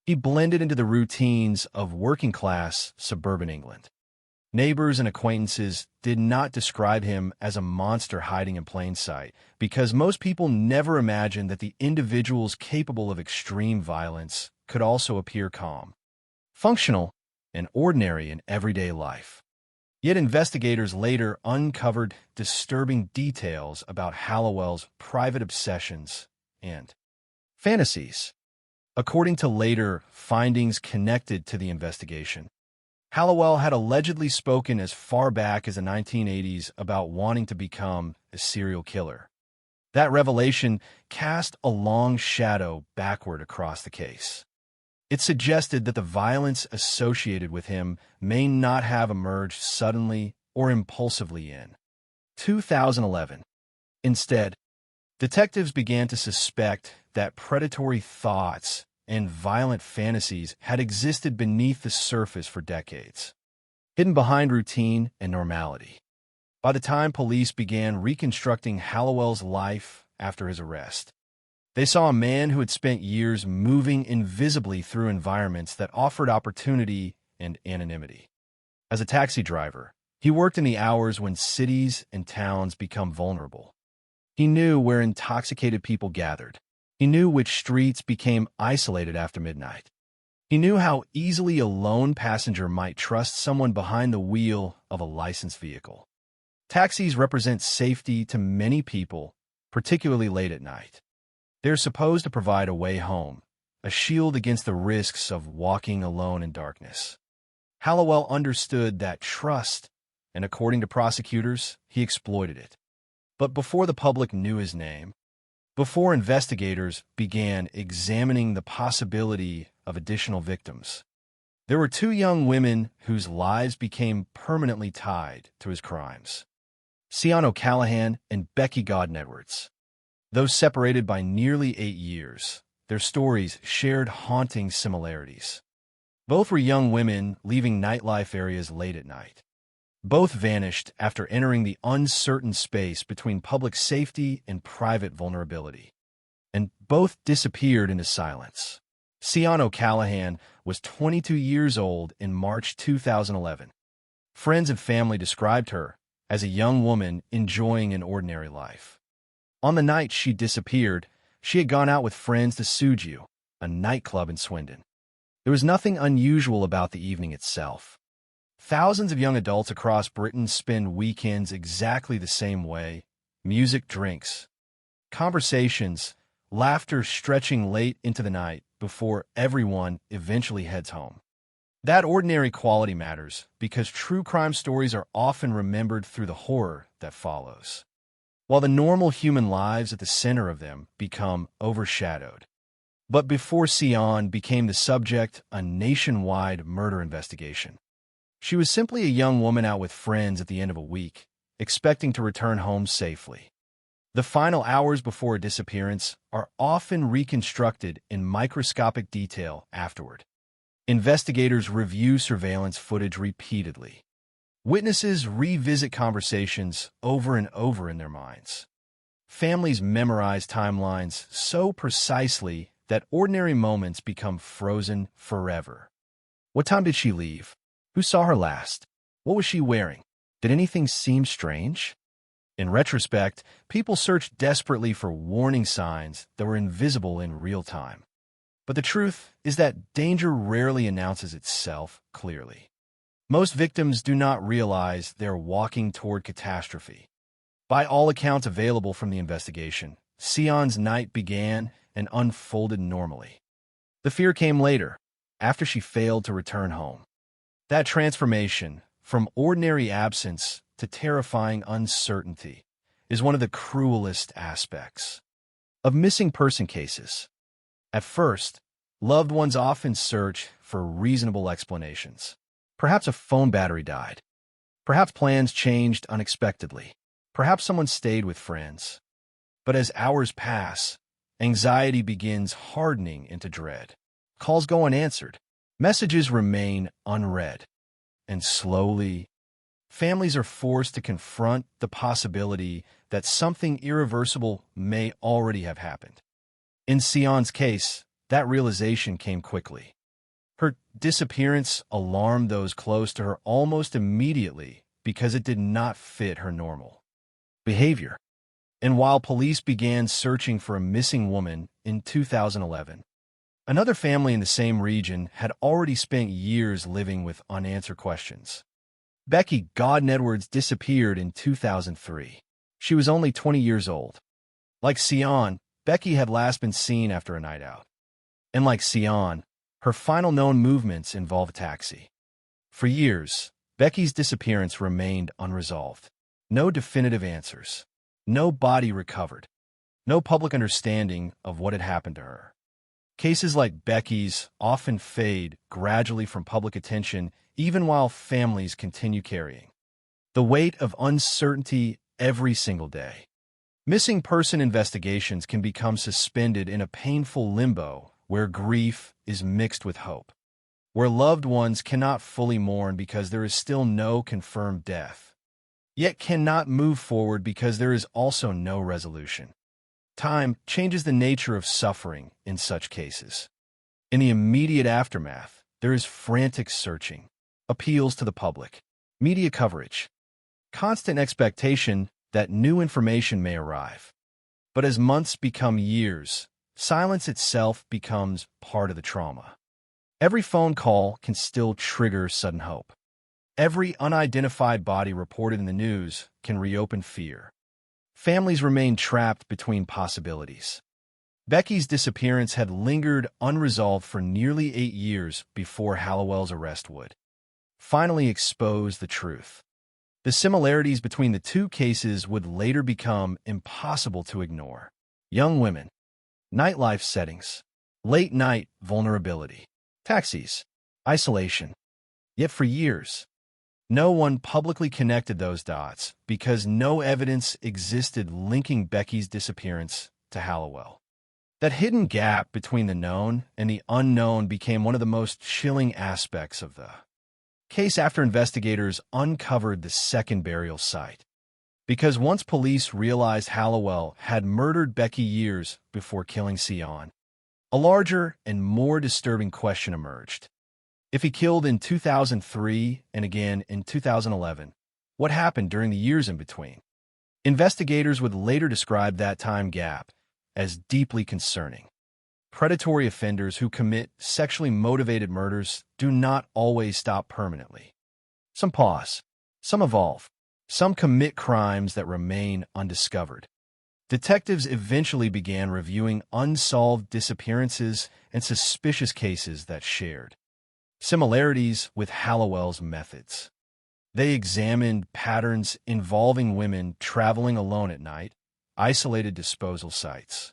He blended into the routines of working-class suburban England. Neighbors and acquaintances did not describe him as a monster hiding in plain sight, because most people never imagined that the individuals capable of extreme violence could also appear calm, functional, and ordinary in everyday life. Yet investigators later uncovered disturbing details about Hallowell's private obsessions and fantasies. According to later findings connected to the investigation, Hallowell had allegedly spoken as far back as the 1980s about wanting to become a serial killer. That revelation cast a long shadow backward across the case. It suggested that the violence associated with him may not have emerged suddenly or impulsively in 2011. Instead, detectives began to suspect that predatory thoughts and violent fantasies had existed beneath the surface for decades, hidden behind routine and normality. By the time police began reconstructing Hallowell's life after his arrest, they saw a man who had spent years moving invisibly through environments that offered opportunity and anonymity. As a taxi driver, he worked in the hours when cities and towns become vulnerable. He knew where intoxicated people gathered. He knew which streets became isolated after midnight. He knew how easily a lone passenger might trust someone behind the wheel of a licensed vehicle. Taxis represent safety to many people, particularly late at night. They're supposed to provide a way home, a shield against the risks of walking alone in darkness. Hallowell understood that trust, and according to prosecutors, he exploited it. But before the public knew his name, before investigators began examining the possibility of additional victims, there were two young women whose lives became permanently tied to his crimes: Sion O'Callahan and Becky Godden-Edwards. Though separated by nearly 8 years, their stories shared haunting similarities. Both were young women leaving nightlife areas late at night. Both vanished after entering the uncertain space between public safety and private vulnerability. And both disappeared into silence. Sion O'Callahan was 22 years old in March 2011. Friends and family described her as a young woman enjoying an ordinary life. On the night she disappeared, she had gone out with friends to Suju, a nightclub in Swindon. There was nothing unusual about the evening itself. Thousands of young adults across Britain spend weekends exactly the same way: music, drinks, conversations, laughter stretching late into the night before everyone eventually heads home. That ordinary quality matters because true crime stories are often remembered through the horror that follows, while the normal human lives at the center of them become overshadowed. But before Sion became the subject of a nationwide murder investigation, she was simply a young woman out with friends at the end of a week, expecting to return home safely. The final hours before a disappearance are often reconstructed in microscopic detail afterward. Investigators review surveillance footage repeatedly. Witnesses revisit conversations over and over in their minds. Families memorize timelines so precisely that ordinary moments become frozen forever. What time did she leave? Who saw her last? What was she wearing? Did anything seem strange? In retrospect, people searched desperately for warning signs that were invisible in real time. But the truth is that danger rarely announces itself clearly. Most victims do not realize they're walking toward catastrophe. By all accounts available from the investigation, Sion's night began and unfolded normally. The fear came later, after she failed to return home. That transformation, from ordinary absence to terrifying uncertainty, is one of the cruelest aspects of missing person cases. At first, loved ones often search for reasonable explanations. Perhaps a phone battery died. Perhaps plans changed unexpectedly. Perhaps someone stayed with friends. But as hours pass, anxiety begins hardening into dread. Calls go unanswered. Messages remain unread. And slowly, families are forced to confront the possibility that something irreversible may already have happened. In Sion's case, that realization came quickly. Her disappearance alarmed those close to her almost immediately because it did not fit her normal behavior. And while police began searching for a missing woman in 2011, another family in the same region had already spent years living with unanswered questions. Becky Godden-Edwards disappeared in 2003. She was only 20 years old. Like Sion, Becky had last been seen after a night out. And like Sion, her final known movements involve a taxi. For years, Becky's disappearance remained unresolved. No definitive answers. No body recovered. No public understanding of what had happened to her. Cases like Becky's often fade gradually from public attention even while families continue carrying the weight of uncertainty every single day. Missing person investigations can become suspended in a painful limbo where grief is mixed with hope, where loved ones cannot fully mourn because there is still no confirmed death. yet cannot move forward because there is also no resolution. Time changes the nature of suffering in such cases. In the immediate aftermath, there is frantic searching, appeals to the public, media coverage, constant expectation that new information may arrive. But as months become years, silence itself becomes part of the trauma. Every phone call can still trigger sudden hope. Every unidentified body reported in the news can reopen fear. Families remain trapped between possibilities. Becky's disappearance had lingered unresolved for nearly 8 years before Hallowell's arrest would finally expose the truth. The similarities between the two cases would later become impossible to ignore. Young women, nightlife settings, late-night vulnerability, taxis, isolation. Yet for years, no one publicly connected those dots because no evidence existed linking Becky's disappearance to Hallowell. That hidden gap between the known and the unknown became one of the most chilling aspects of the case after investigators uncovered the second burial site. Because once police realized Hallowell had murdered Becky years before killing Sion, a larger and more disturbing question emerged. If he killed in 2003 and again in 2011, what happened during the years in between? Investigators would later describe that time gap as deeply concerning. Predatory offenders who commit sexually motivated murders do not always stop permanently. Some pause, some evolve, some commit crimes that remain undiscovered. Detectives eventually began reviewing unsolved disappearances and suspicious cases that shared similarities with Hallowell's methods. They examined patterns involving women traveling alone at night, isolated disposal sites,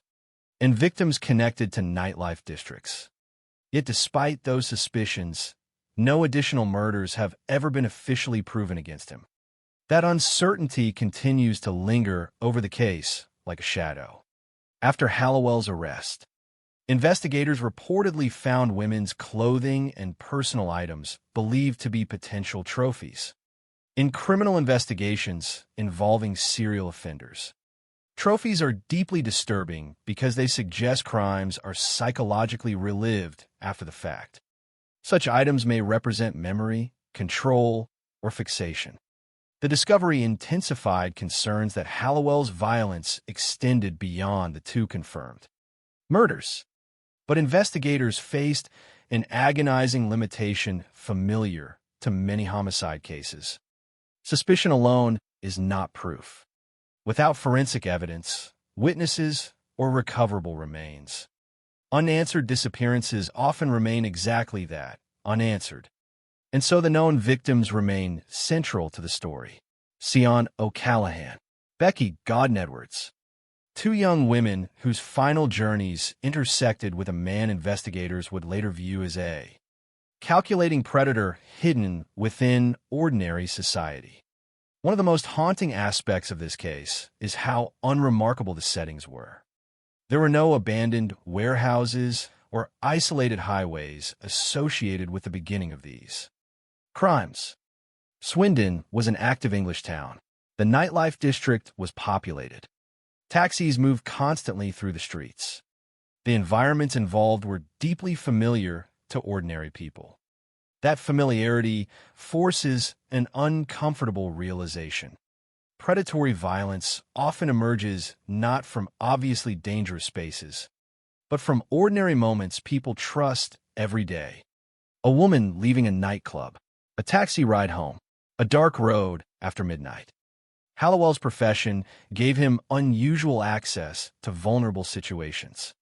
and victims connected to nightlife districts. Yet despite those suspicions, no additional murders have ever been officially proven against him. That uncertainty continues to linger over the case like a shadow. After Hallowell's arrest, investigators reportedly found women's clothing and personal items believed to be potential trophies. In criminal investigations involving serial offenders, trophies are deeply disturbing because they suggest crimes are psychologically relived after the fact. Such items may represent memory, control, or fixation. The discovery intensified concerns that Hallowell's violence extended beyond the two confirmed murders. But investigators faced an agonizing limitation familiar to many homicide cases. Suspicion alone is not proof. Without forensic evidence, witnesses, or recoverable remains, unanswered disappearances often remain exactly that, unanswered. And so the known victims remain central to the story. Sion O'Callahan, Becky Godden-Edwards, two young women whose final journeys intersected with a man investigators would later view as a calculating predator hidden within ordinary society. One of the most haunting aspects of this case is how unremarkable the settings were. There were no abandoned warehouses or isolated highways associated with the beginning of these crimes. Swindon was an active English town. The nightlife district was populated. Taxis moved constantly through the streets. The environments involved were deeply familiar to ordinary people. That familiarity forces an uncomfortable realization. Predatory violence often emerges not from obviously dangerous spaces, but from ordinary moments people trust every day. A woman leaving a nightclub, a taxi ride home, a dark road after midnight. Hallowell's profession gave him unusual access to vulnerable situations.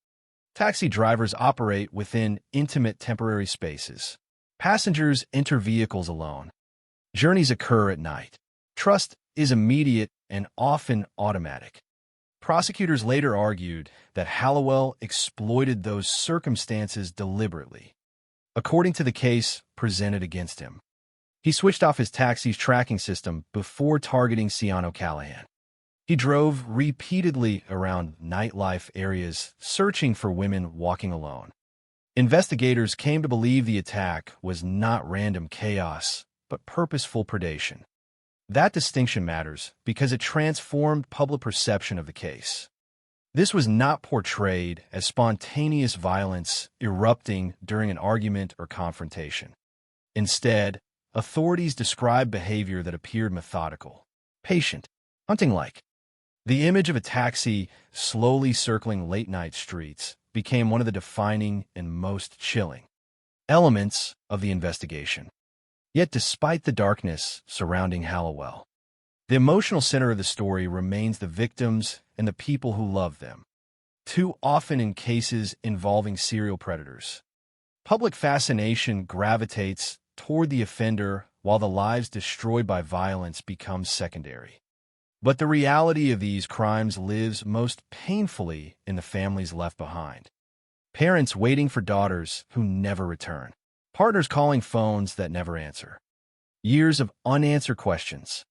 Taxi drivers operate within intimate temporary spaces. Passengers enter vehicles alone. Journeys occur at night. Trust is immediate and often automatic. Prosecutors later argued that Hallowell exploited those circumstances deliberately. According to the case presented against him, he switched off his taxi's tracking system before targeting Sion O'Callahan. He drove repeatedly around nightlife areas, searching for women walking alone. Investigators came to believe the attack was not random chaos, but purposeful predation. That distinction matters because it transformed public perception of the case. This was not portrayed as spontaneous violence erupting during an argument or confrontation. Instead, authorities described behavior that appeared methodical, patient, hunting-like. The image of a taxi slowly circling late-night streets became one of the defining and most chilling elements of the investigation. Yet despite the darkness surrounding Hallowell, the emotional center of the story remains the victims and the people who love them. Too often in cases involving serial predators, public fascination gravitates toward the offender while the lives destroyed by violence become secondary. But the reality of these crimes lives most painfully in the families left behind. Parents waiting for daughters who never return. Partners calling phones that never answer. Years of unanswered questions.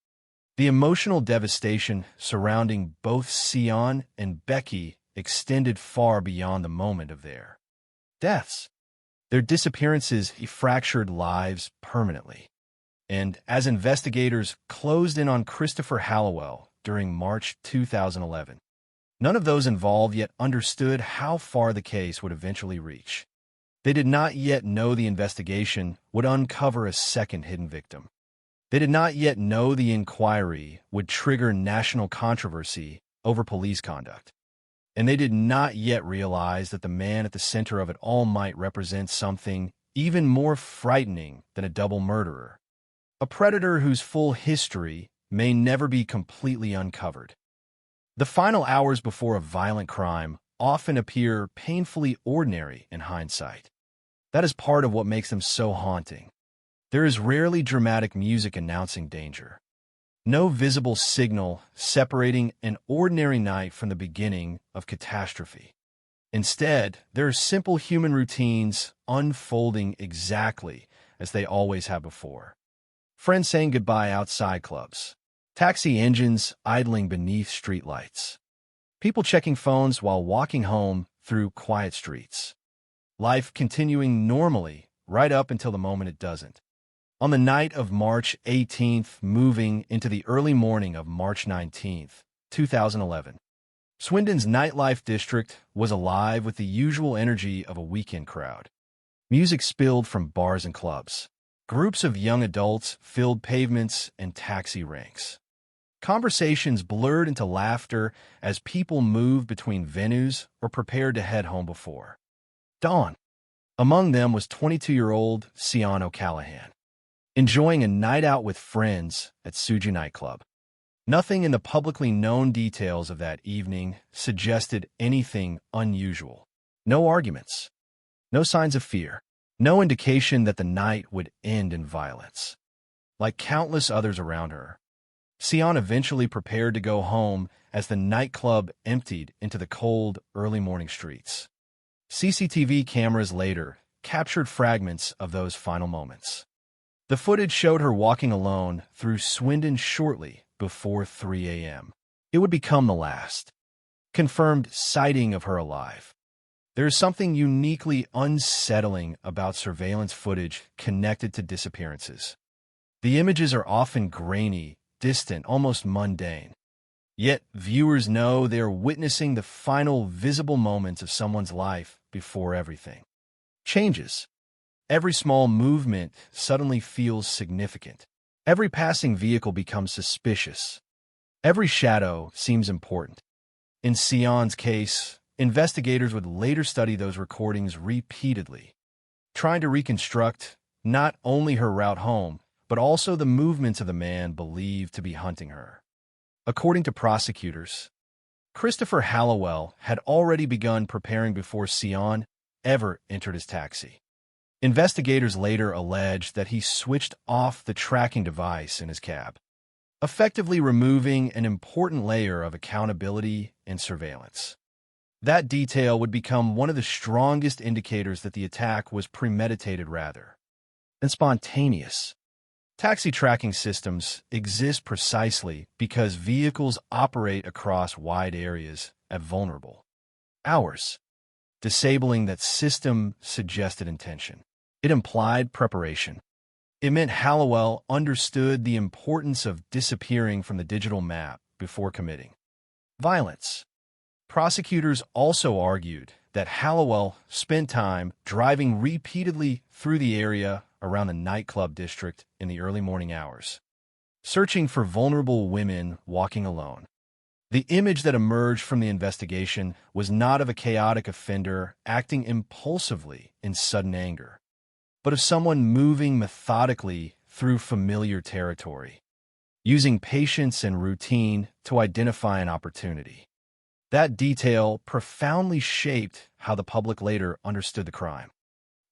The emotional devastation surrounding both Sion and Becky extended far beyond the moment of their deaths. Their disappearances fractured lives permanently. And as investigators closed in on Christopher Hallowell during March 2011, none of those involved yet understood how far the case would eventually reach. They did not yet know the investigation would uncover a second hidden victim. They did not yet know the inquiry would trigger national controversy over police conduct. And they did not yet realize that the man at the center of it all might represent something even more frightening than a double murderer. A predator whose full history may never be completely uncovered. The final hours before a violent crime often appear painfully ordinary in hindsight. That is part of what makes them so haunting. There is rarely dramatic music announcing danger. No visible signal separating an ordinary night from the beginning of catastrophe. Instead, there are simple human routines unfolding exactly as they always have before. Friends saying goodbye outside clubs. Taxi engines idling beneath streetlights. People checking phones while walking home through quiet streets. Life continuing normally right up until the moment it doesn't. On the night of March 18th, moving into the early morning of March 19th, 2011, Swindon's nightlife district was alive with the usual energy of a weekend crowd. Music spilled from bars and clubs. Groups of young adults filled pavements and taxi ranks. Conversations blurred into laughter as people moved between venues or prepared to head home before dawn. Among them was 22-year-old Sion O'Callahan, enjoying a night out with friends at Suju nightclub. Nothing in the publicly known details of that evening suggested anything unusual. No arguments. No signs of fear. No indication that the night would end in violence. Like countless others around her, Sion eventually prepared to go home as the nightclub emptied into the cold, early morning streets. CCTV cameras later captured fragments of those final moments. The footage showed her walking alone through Swindon shortly before 3 a.m. It would become the last confirmed sighting of her alive. There is something uniquely unsettling about surveillance footage connected to disappearances. The images are often grainy, distant, almost mundane. Yet viewers know they are witnessing the final visible moments of someone's life before everything changes. Every small movement suddenly feels significant. Every passing vehicle becomes suspicious. Every shadow seems important. In Sion's case, investigators would later study those recordings repeatedly, trying to reconstruct not only her route home, but also the movements of the man believed to be hunting her. According to prosecutors, Christopher Hallowell had already begun preparing before Sion ever entered his taxi. Investigators later alleged that he switched off the tracking device in his cab, effectively removing an important layer of accountability and surveillance. That detail would become one of the strongest indicators that the attack was premeditated rather than spontaneous. Taxi tracking systems exist precisely because vehicles operate across wide areas at vulnerable hours. Disabling that system suggested intention. It implied preparation. It meant Hallowell understood the importance of disappearing from the digital map before committing violence. Prosecutors also argued that Hallowell spent time driving repeatedly through the area around the nightclub district in the early morning hours, searching for vulnerable women walking alone. The image that emerged from the investigation was not of a chaotic offender acting impulsively in sudden anger, but of someone moving methodically through familiar territory, using patience and routine to identify an opportunity. That detail profoundly shaped how the public later understood the crime,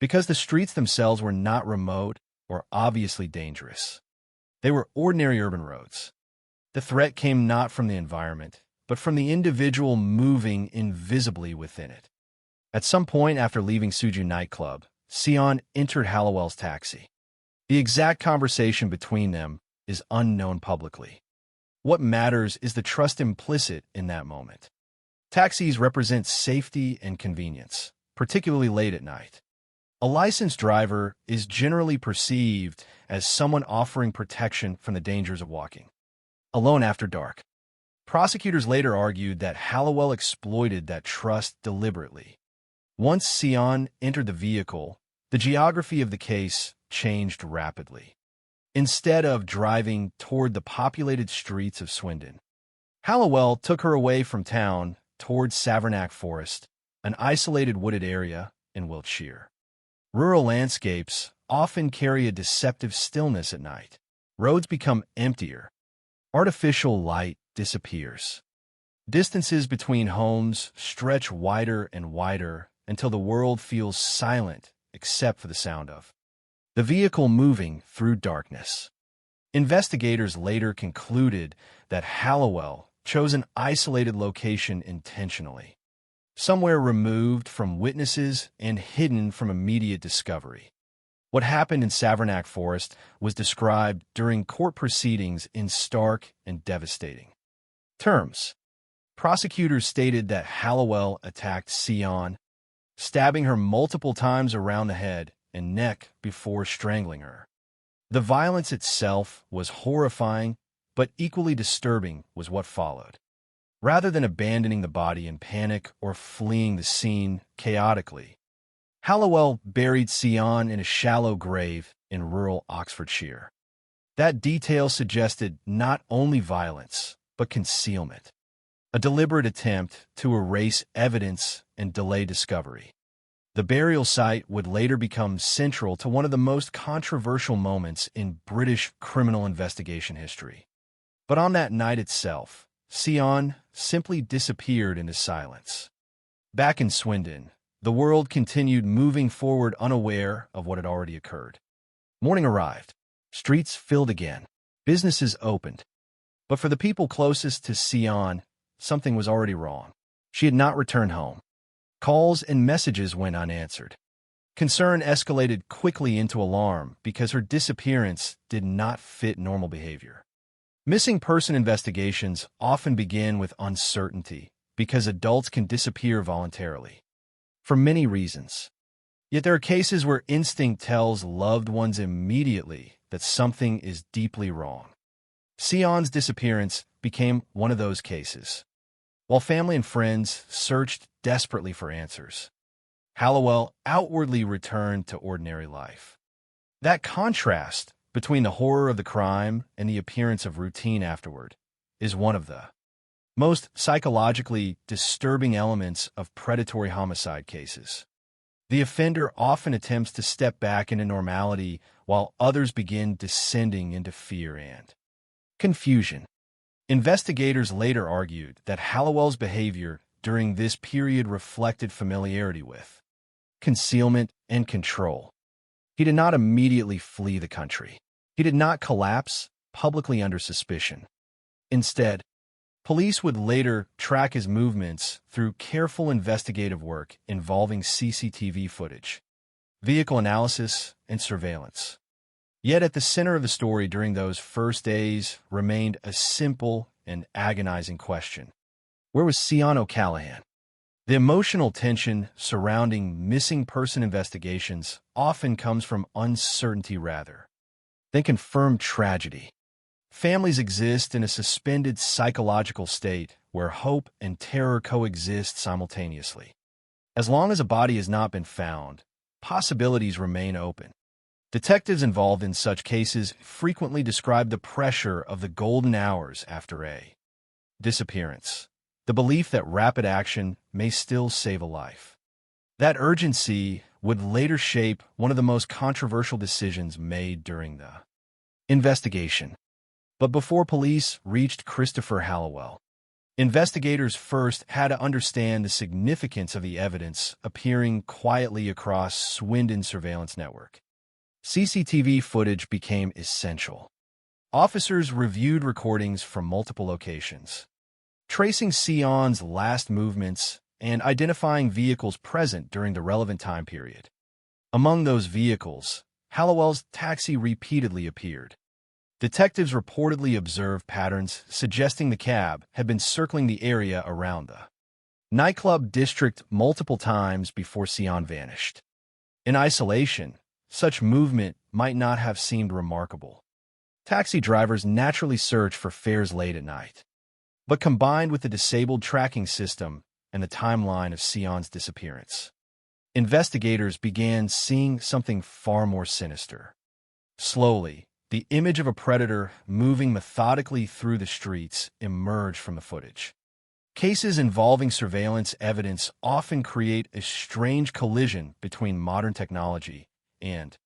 because the streets themselves were not remote or obviously dangerous. They were ordinary urban roads. The threat came not from the environment, but from the individual moving invisibly within it. At some point after leaving Suju nightclub, Sion entered Hallowell's taxi. The exact conversation between them is unknown publicly. What matters is the trust implicit in that moment. Taxis represent safety and convenience, particularly late at night. A licensed driver is generally perceived as someone offering protection from the dangers of walking alone after dark. Prosecutors later argued that Hallowell exploited that trust deliberately. Once Sion entered the vehicle, the geography of the case changed rapidly. Instead of driving toward the populated streets of Swindon, Hallowell took her away from town towards Savernake Forest, an isolated wooded area in Wiltshire. Rural landscapes often carry a deceptive stillness at night. Roads become emptier. Artificial light disappears. Distances between homes stretch wider and wider until the world feels silent except for the sound of the vehicle moving through darkness. Investigators later concluded that Hallowell chose an isolated location intentionally, somewhere removed from witnesses and hidden from immediate discovery. What happened in Savernake Forest was described during court proceedings in stark and devastating terms. Prosecutors stated that Hallowell attacked Sion, stabbing her multiple times around the head and neck before strangling her. The violence itself was horrifying, but equally disturbing was what followed. Rather than abandoning the body in panic or fleeing the scene chaotically, Hallowell buried Sion in a shallow grave in rural Oxfordshire. That detail suggested not only violence, but concealment, a deliberate attempt to erase evidence and delay discovery. The burial site would later become central to one of the most controversial moments in British criminal investigation history. But on that night itself, Sion simply disappeared into silence. Back in Swindon, the world continued moving forward unaware of what had already occurred. Morning arrived. Streets filled again. Businesses opened. But for the people closest to Sion, something was already wrong. She had not returned home. Calls and messages went unanswered. Concern escalated quickly into alarm because her disappearance did not fit normal behavior. Missing person investigations often begin with uncertainty because adults can disappear voluntarily, for many reasons. Yet there are cases where instinct tells loved ones immediately that something is deeply wrong. Sion's disappearance became one of those cases. While family and friends searched desperately for answers, Hallowell outwardly returned to ordinary life. That contrast between the horror of the crime and the appearance of routine afterward is one of the most psychologically disturbing elements of predatory homicide cases. The offender often attempts to step back into normality while others begin descending into fear and confusion. Investigators later argued that Hallowell's behavior during this period reflected familiarity with concealment and control. He did not immediately flee the country. He did not collapse publicly under suspicion. Instead, police would later track his movements through careful investigative work involving CCTV footage, vehicle analysis, and surveillance. Yet at the center of the story during those first days remained a simple and agonizing question. Where was Sion O'Callaghan? The emotional tension surrounding missing person investigations often comes from uncertainty rather then confirmed tragedy. Families exist in a suspended psychological state where hope and terror coexist simultaneously. As long as a body has not been found, possibilities remain open. Detectives involved in such cases frequently describe the pressure of the golden hours after a disappearance, the belief that rapid action may still save a life. That urgency would later shape one of the most controversial decisions made during the investigation. But before police reached Christopher Hallowell, investigators first had to understand the significance of the evidence appearing quietly across Swindon's surveillance network. CCTV footage became essential. Officers reviewed recordings from multiple locations, tracing Sion's last movements and identifying vehicles present during the relevant time period. Among those vehicles, Hallowell's taxi repeatedly appeared. Detectives reportedly observed patterns suggesting the cab had been circling the area around the nightclub district multiple times before Sion vanished. In isolation, such movement might not have seemed remarkable. Taxi drivers naturally search for fares late at night. But combined with the disabled tracking system and the timeline of Sion's disappearance, investigators began seeing something far more sinister. Slowly, the image of a predator moving methodically through the streets emerged from the footage. Cases involving surveillance evidence often create a strange collision between modern technology and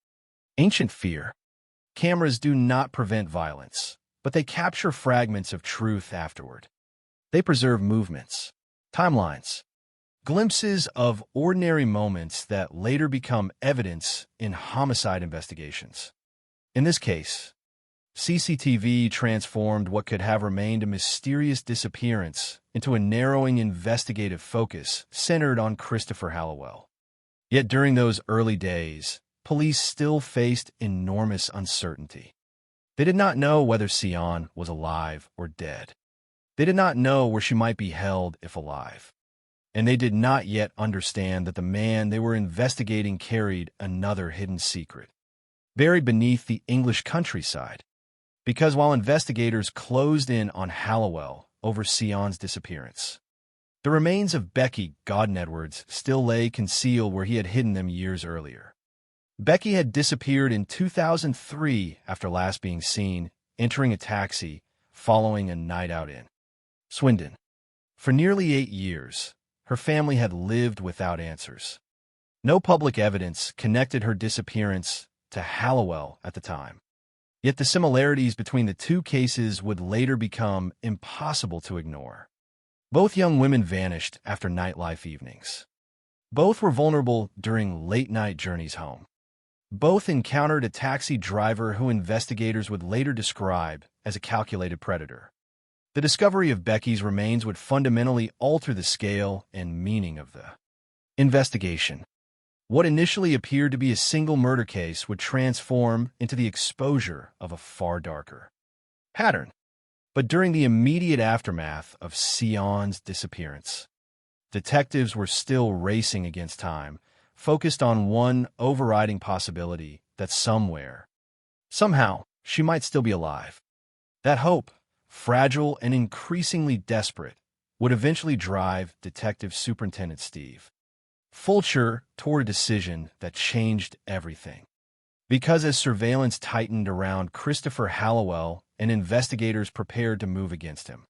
ancient fear. Cameras do not prevent violence, but they capture fragments of truth afterward. They preserve movements, timelines, glimpses of ordinary moments that later become evidence in homicide investigations. In this case, CCTV transformed what could have remained a mysterious disappearance into a narrowing investigative focus centered on Christopher Hallowell. Yet during those early days, police still faced enormous uncertainty. They did not know whether Sion was alive or dead. They did not know where she might be held if alive. And they did not yet understand that the man they were investigating carried another hidden secret, buried beneath the English countryside. Because while investigators closed in on Hallowell over Sion's disappearance, the remains of Becky Godden-Edwards still lay concealed where he had hidden them years earlier. Becky had disappeared in 2003 after last being seen entering a taxi following a night out in Swindon. For nearly 8 years, her family had lived without answers. No public evidence connected her disappearance to Hallowell at the time. Yet the similarities between the two cases would later become impossible to ignore. Both young women vanished after nightlife evenings. Both were vulnerable during late-night journeys home. Both encountered a taxi driver who investigators would later describe as a calculated predator. The discovery of Becky's remains would fundamentally alter the scale and meaning of the investigation. What initially appeared to be a single murder case would transform into the exposure of a far darker pattern. But during the immediate aftermath of Sion's disappearance, detectives were still racing against time, focused on one overriding possibility that somewhere, somehow, she might still be alive. That hope, fragile and increasingly desperate, would eventually drive Detective Superintendent Steve Fulcher toward a decision that changed everything. Because as surveillance tightened around Christopher Hallowell and investigators prepared to move against him,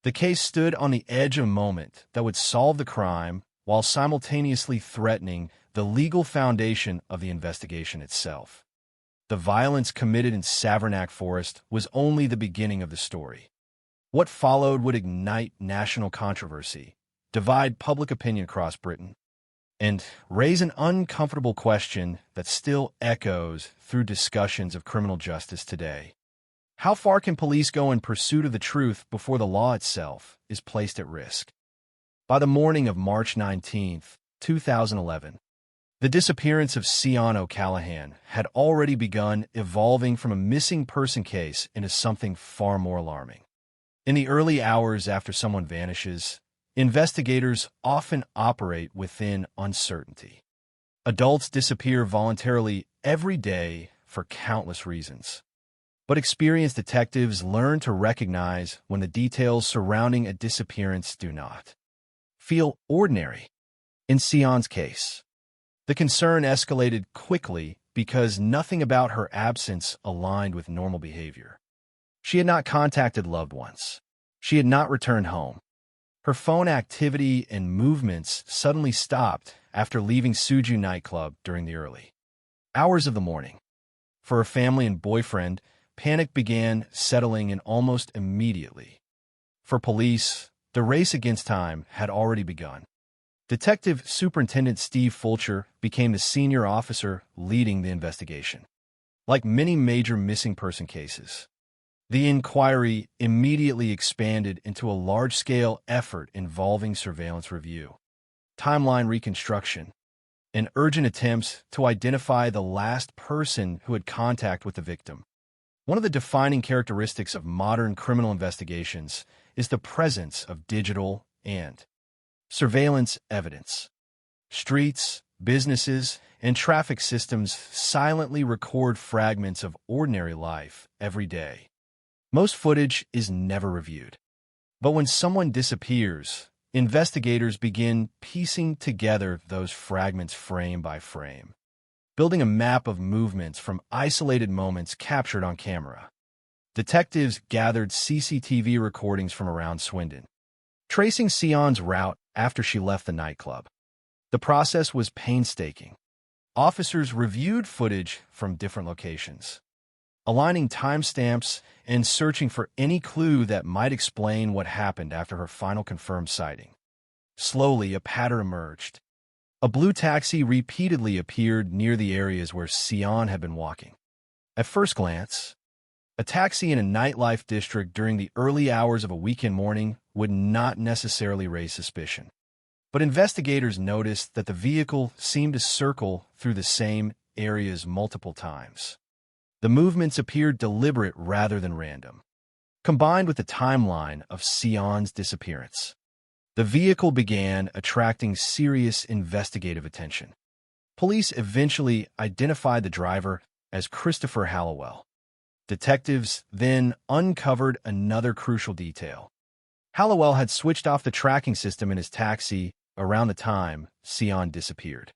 the case stood on the edge of a moment that would solve the crime while simultaneously threatening the legal foundation of the investigation itself. The violence committed in Savernake Forest was only the beginning of the story. What followed would ignite national controversy, divide public opinion across Britain, and raise an uncomfortable question that still echoes through discussions of criminal justice today. How far can police go in pursuit of the truth before the law itself is placed at risk? By the morning of March 19, 2011, the disappearance of Sion O'Callaghan had already begun evolving from a missing person case into something far more alarming. In the early hours after someone vanishes, investigators often operate within uncertainty. Adults disappear voluntarily every day for countless reasons. But experienced detectives learn to recognize when the details surrounding a disappearance do not feel ordinary. In Sion's case, the concern escalated quickly because nothing about her absence aligned with normal behavior. She had not contacted loved ones. She had not returned home. Her phone activity and movements suddenly stopped after leaving Suju nightclub during the early hours of the morning. For her family and boyfriend, panic began settling in almost immediately. For police, the race against time had already begun. Detective Superintendent Steve Fulcher became the senior officer leading the investigation. Like many major missing person cases, the inquiry immediately expanded into a large-scale effort involving surveillance review, timeline reconstruction, and urgent attempts to identify the last person who had contact with the victim. One of the defining characteristics of modern criminal investigations is the presence of digital and surveillance evidence. Streets, businesses, and traffic systems silently record fragments of ordinary life every day. Most footage is never reviewed. But when someone disappears, investigators begin piecing together those fragments frame by frame, building a map of movements from isolated moments captured on camera. Detectives gathered CCTV recordings from around Swindon, tracing Sion's route after she left the nightclub. The process was painstaking. Officers reviewed footage from different locations, aligning timestamps and searching for any clue that might explain what happened after her final confirmed sighting. Slowly, a pattern emerged. A blue taxi repeatedly appeared near the areas where Sion had been walking. At first glance, a taxi in a nightlife district during the early hours of a weekend morning would not necessarily raise suspicion. But investigators noticed that the vehicle seemed to circle through the same areas multiple times. The movements appeared deliberate rather than random. Combined with the timeline of Sion's disappearance, the vehicle began attracting serious investigative attention. Police eventually identified the driver as Christopher Hallowell. Detectives then uncovered another crucial detail. Hallowell had switched off the tracking system in his taxi around the time Sion disappeared.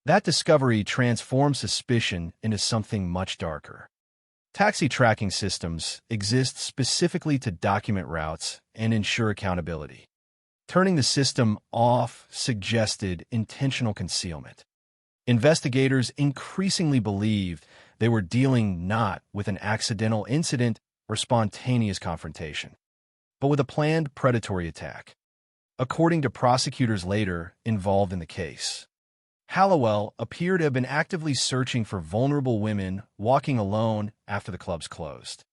That discovery transformed suspicion into something much darker. Taxi tracking systems exist specifically to document routes and ensure accountability. Turning the system off suggested intentional concealment. Investigators increasingly believed they were dealing not with an accidental incident or spontaneous confrontation, but with a planned predatory attack. According to prosecutors later involved in the case, Hallowell appeared to have been actively searching for vulnerable women walking alone after the clubs closed.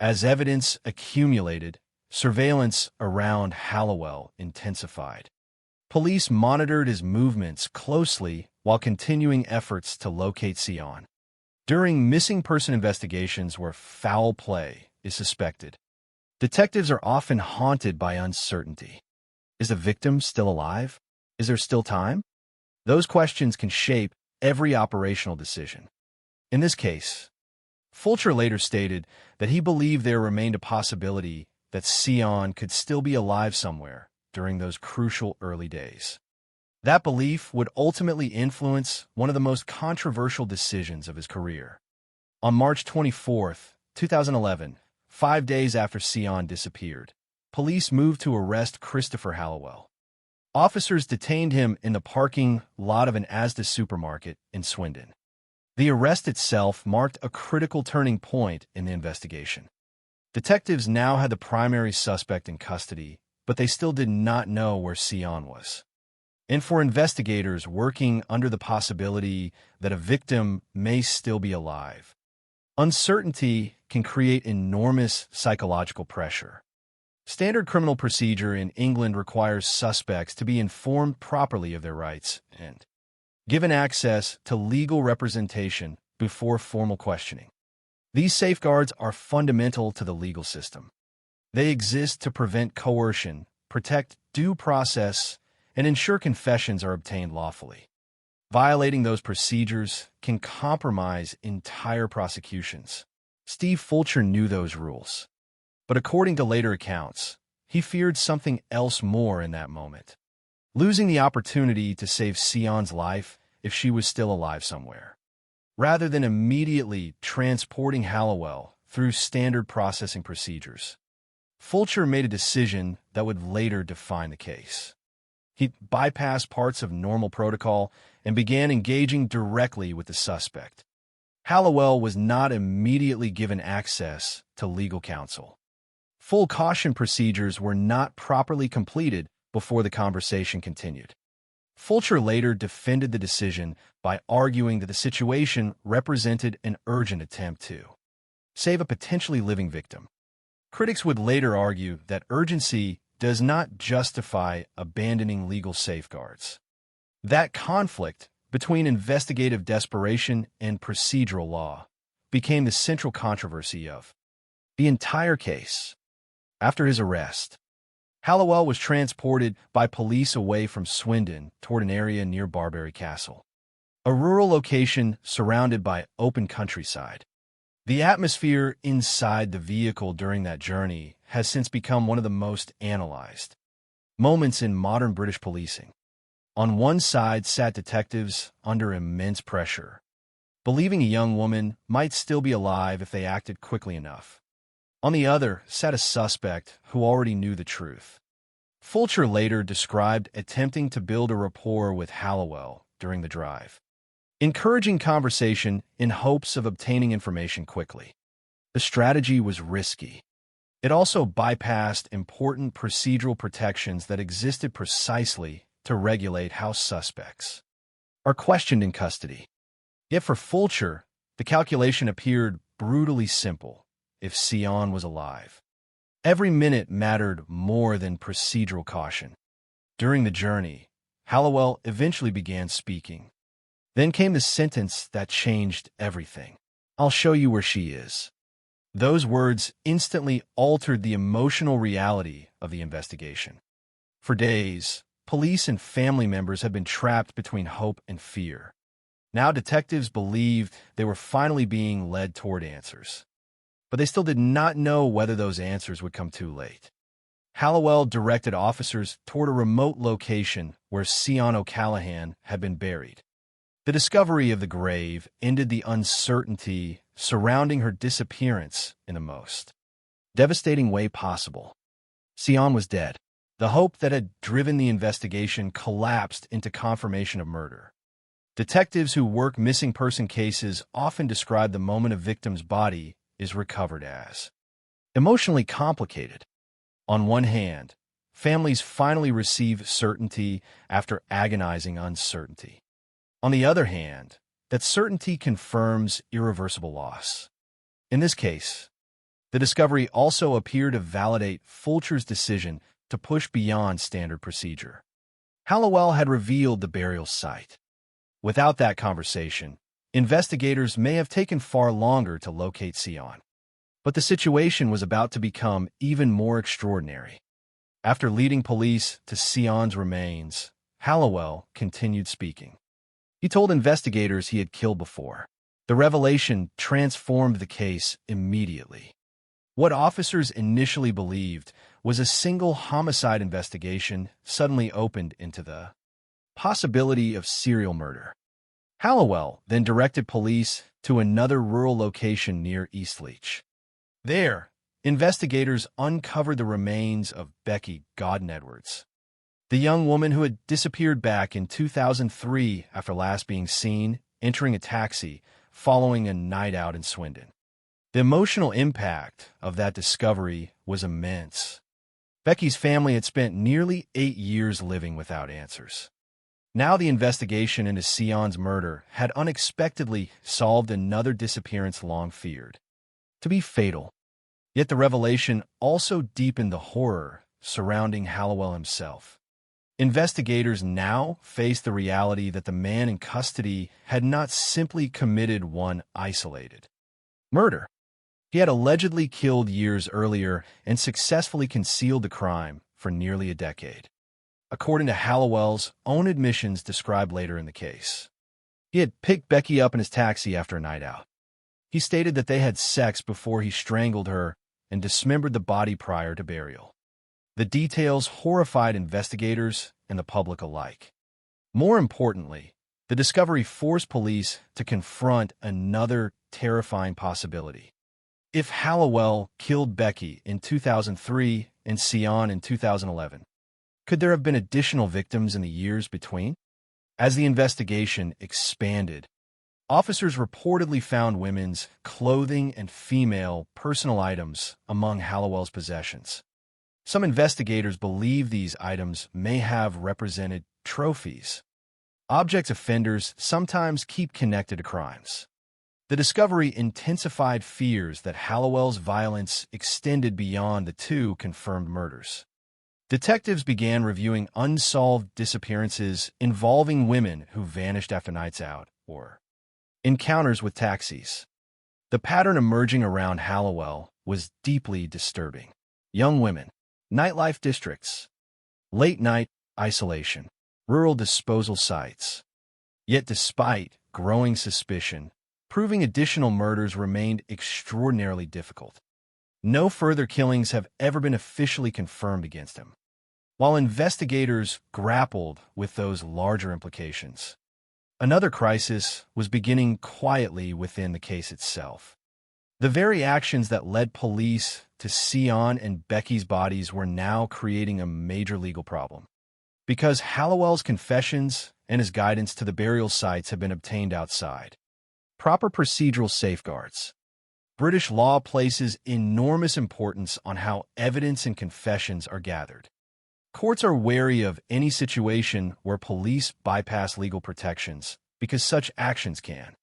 As evidence accumulated, surveillance around Hallowell intensified. Police monitored his movements closely while continuing efforts to locate Sion. During missing person investigations where foul play is suspected, detectives are often haunted by uncertainty. Is the victim still alive? Is there still time? Those questions can shape every operational decision. In this case, Fulcher later stated that he believed there remained a possibility that Sion could still be alive somewhere during those crucial early days. That belief would ultimately influence one of the most controversial decisions of his career. On March 24, 2011, 5 days after Sion disappeared, police moved to arrest Christopher Hallowell. Officers detained him in the parking lot of an Asda supermarket in Swindon. The arrest itself marked a critical turning point in the investigation. Detectives now had the primary suspect in custody, but they still did not know where Sion was. And for investigators working under the possibility that a victim may still be alive, uncertainty can create enormous psychological pressure. Standard criminal procedure in England requires suspects to be informed properly of their rights and given access to legal representation before formal questioning. These safeguards are fundamental to the legal system. They exist to prevent coercion, protect due process, and ensure confessions are obtained lawfully. Violating those procedures can compromise entire prosecutions. Steve Fulcher knew those rules. But according to later accounts, he feared something else more in that moment. Losing the opportunity to save Sion's life if she was still alive somewhere. Rather than immediately transporting Hallowell through standard processing procedures, Fulcher made a decision that would later define the case. He bypassed parts of normal protocol and began engaging directly with the suspect. Hallowell was not immediately given access to legal counsel. Full caution procedures were not properly completed before the conversation continued. Fulcher later defended the decision by arguing that the situation represented an urgent attempt to save a potentially living victim. Critics would later argue that urgency does not justify abandoning legal safeguards. That conflict between investigative desperation and procedural law became the central controversy of the entire case. After his arrest, Hallowell was transported by police away from Swindon toward an area near Barbury Castle, a rural location surrounded by open countryside. The atmosphere inside the vehicle during that journey has since become one of the most analyzed moments in modern British policing. On one side sat detectives under immense pressure, believing a young woman might still be alive if they acted quickly enough. On the other sat a suspect who already knew the truth. Fulcher later described attempting to build a rapport with Hallowell during the drive, encouraging conversation in hopes of obtaining information quickly. The strategy was risky. It also bypassed important procedural protections that existed precisely to regulate how suspects are questioned in custody. Yet for Fulcher, the calculation appeared brutally simple. If Sion was alive, every minute mattered more than procedural caution. During the journey, Hallowell eventually began speaking. Then came the sentence that changed everything. "I'll show you where she is." Those words instantly altered the emotional reality of the investigation. For days, police and family members had been trapped between hope and fear. Now detectives believed they were finally being led toward answers. But they still did not know whether those answers would come too late. Hallowell directed officers toward a remote location where Sion O'Callaghan had been buried. The discovery of the grave ended the uncertainty surrounding her disappearance in the most devastating way possible. Sion was dead. The hope that had driven the investigation collapsed into confirmation of murder. Detectives who work missing person cases often describe the moment a victim's body is recovered as emotionally complicated. On one hand, families finally receive certainty after agonizing uncertainty. On the other hand, that certainty confirms irreversible loss. In this case, the discovery also appeared to validate Fulcher's decision to push beyond standard procedure. Hallowell had revealed the burial site. Without that conversation, investigators may have taken far longer to locate Sion. But the situation was about to become even more extraordinary. After leading police to Sion's remains, Hallowell continued speaking. He told investigators he had killed before. The revelation transformed the case immediately. What officers initially believed was a single homicide investigation suddenly opened into the possibility of serial murder. Hallowell then directed police to another rural location near Eastleach. There, investigators uncovered the remains of Becky Godden-Edwards, the young woman who had disappeared back in 2003 after last being seen entering a taxi following a night out in Swindon. The emotional impact of that discovery was immense. Becky's family had spent nearly 8 years living without answers. Now the investigation into Sion's murder had unexpectedly solved another disappearance long feared to be fatal. Yet the revelation also deepened the horror surrounding Hallowell himself. Investigators now faced the reality that the man in custody had not simply committed one isolated murder. He had allegedly killed years earlier and successfully concealed the crime for nearly a decade, according to Hallowell's own admissions described later in the case. He had picked Becky up in his taxi after a night out. He stated that they had sex before he strangled her and dismembered the body prior to burial. The details horrified investigators and the public alike. More importantly, the discovery forced police to confront another terrifying possibility. If Hallowell killed Becky in 2003 and Sion in 2011, could there have been additional victims in the years between? As the investigation expanded, officers reportedly found women's clothing and female personal items among Hallowell's possessions. Some investigators believe these items may have represented trophies, objects offenders sometimes keep connected to crimes. The discovery intensified fears that Hallowell's violence extended beyond the two confirmed murders. Detectives began reviewing unsolved disappearances involving women who vanished after nights out or encounters with taxis. The pattern emerging around Hallowell was deeply disturbing. Young women, nightlife districts, late-night isolation, rural disposal sites. Yet despite growing suspicion, proving additional murders remained extraordinarily difficult. No further killings have ever been officially confirmed against him. While investigators grappled with those larger implications, another crisis was beginning quietly within the case itself. The very actions that led police to Sion and Becky's bodies were now creating a major legal problem. Because Hallowell's confessions and his guidance to the burial sites have been obtained outside. Proper procedural safeguards. British law places enormous importance on how evidence and confessions are gathered. Courts are wary of any situation where police bypass legal protections because such actions can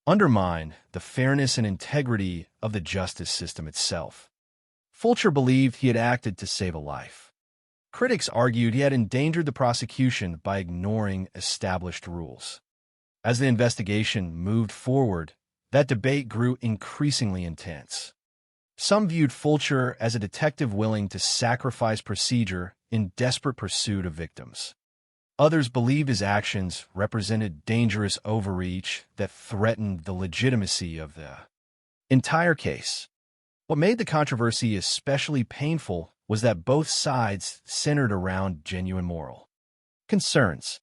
undermine the fairness and integrity of the justice system itself. Fulcher believed he had acted to save a life. Critics argued he had endangered the prosecution by ignoring established rules. As the investigation moved forward, that debate grew increasingly intense. Some viewed Fulcher as a detective willing to sacrifice procedure in desperate pursuit of victims. Others believed his actions represented dangerous overreach that threatened the legitimacy of the entire case. What made the controversy especially painful was that both sides centered around genuine moral concerns.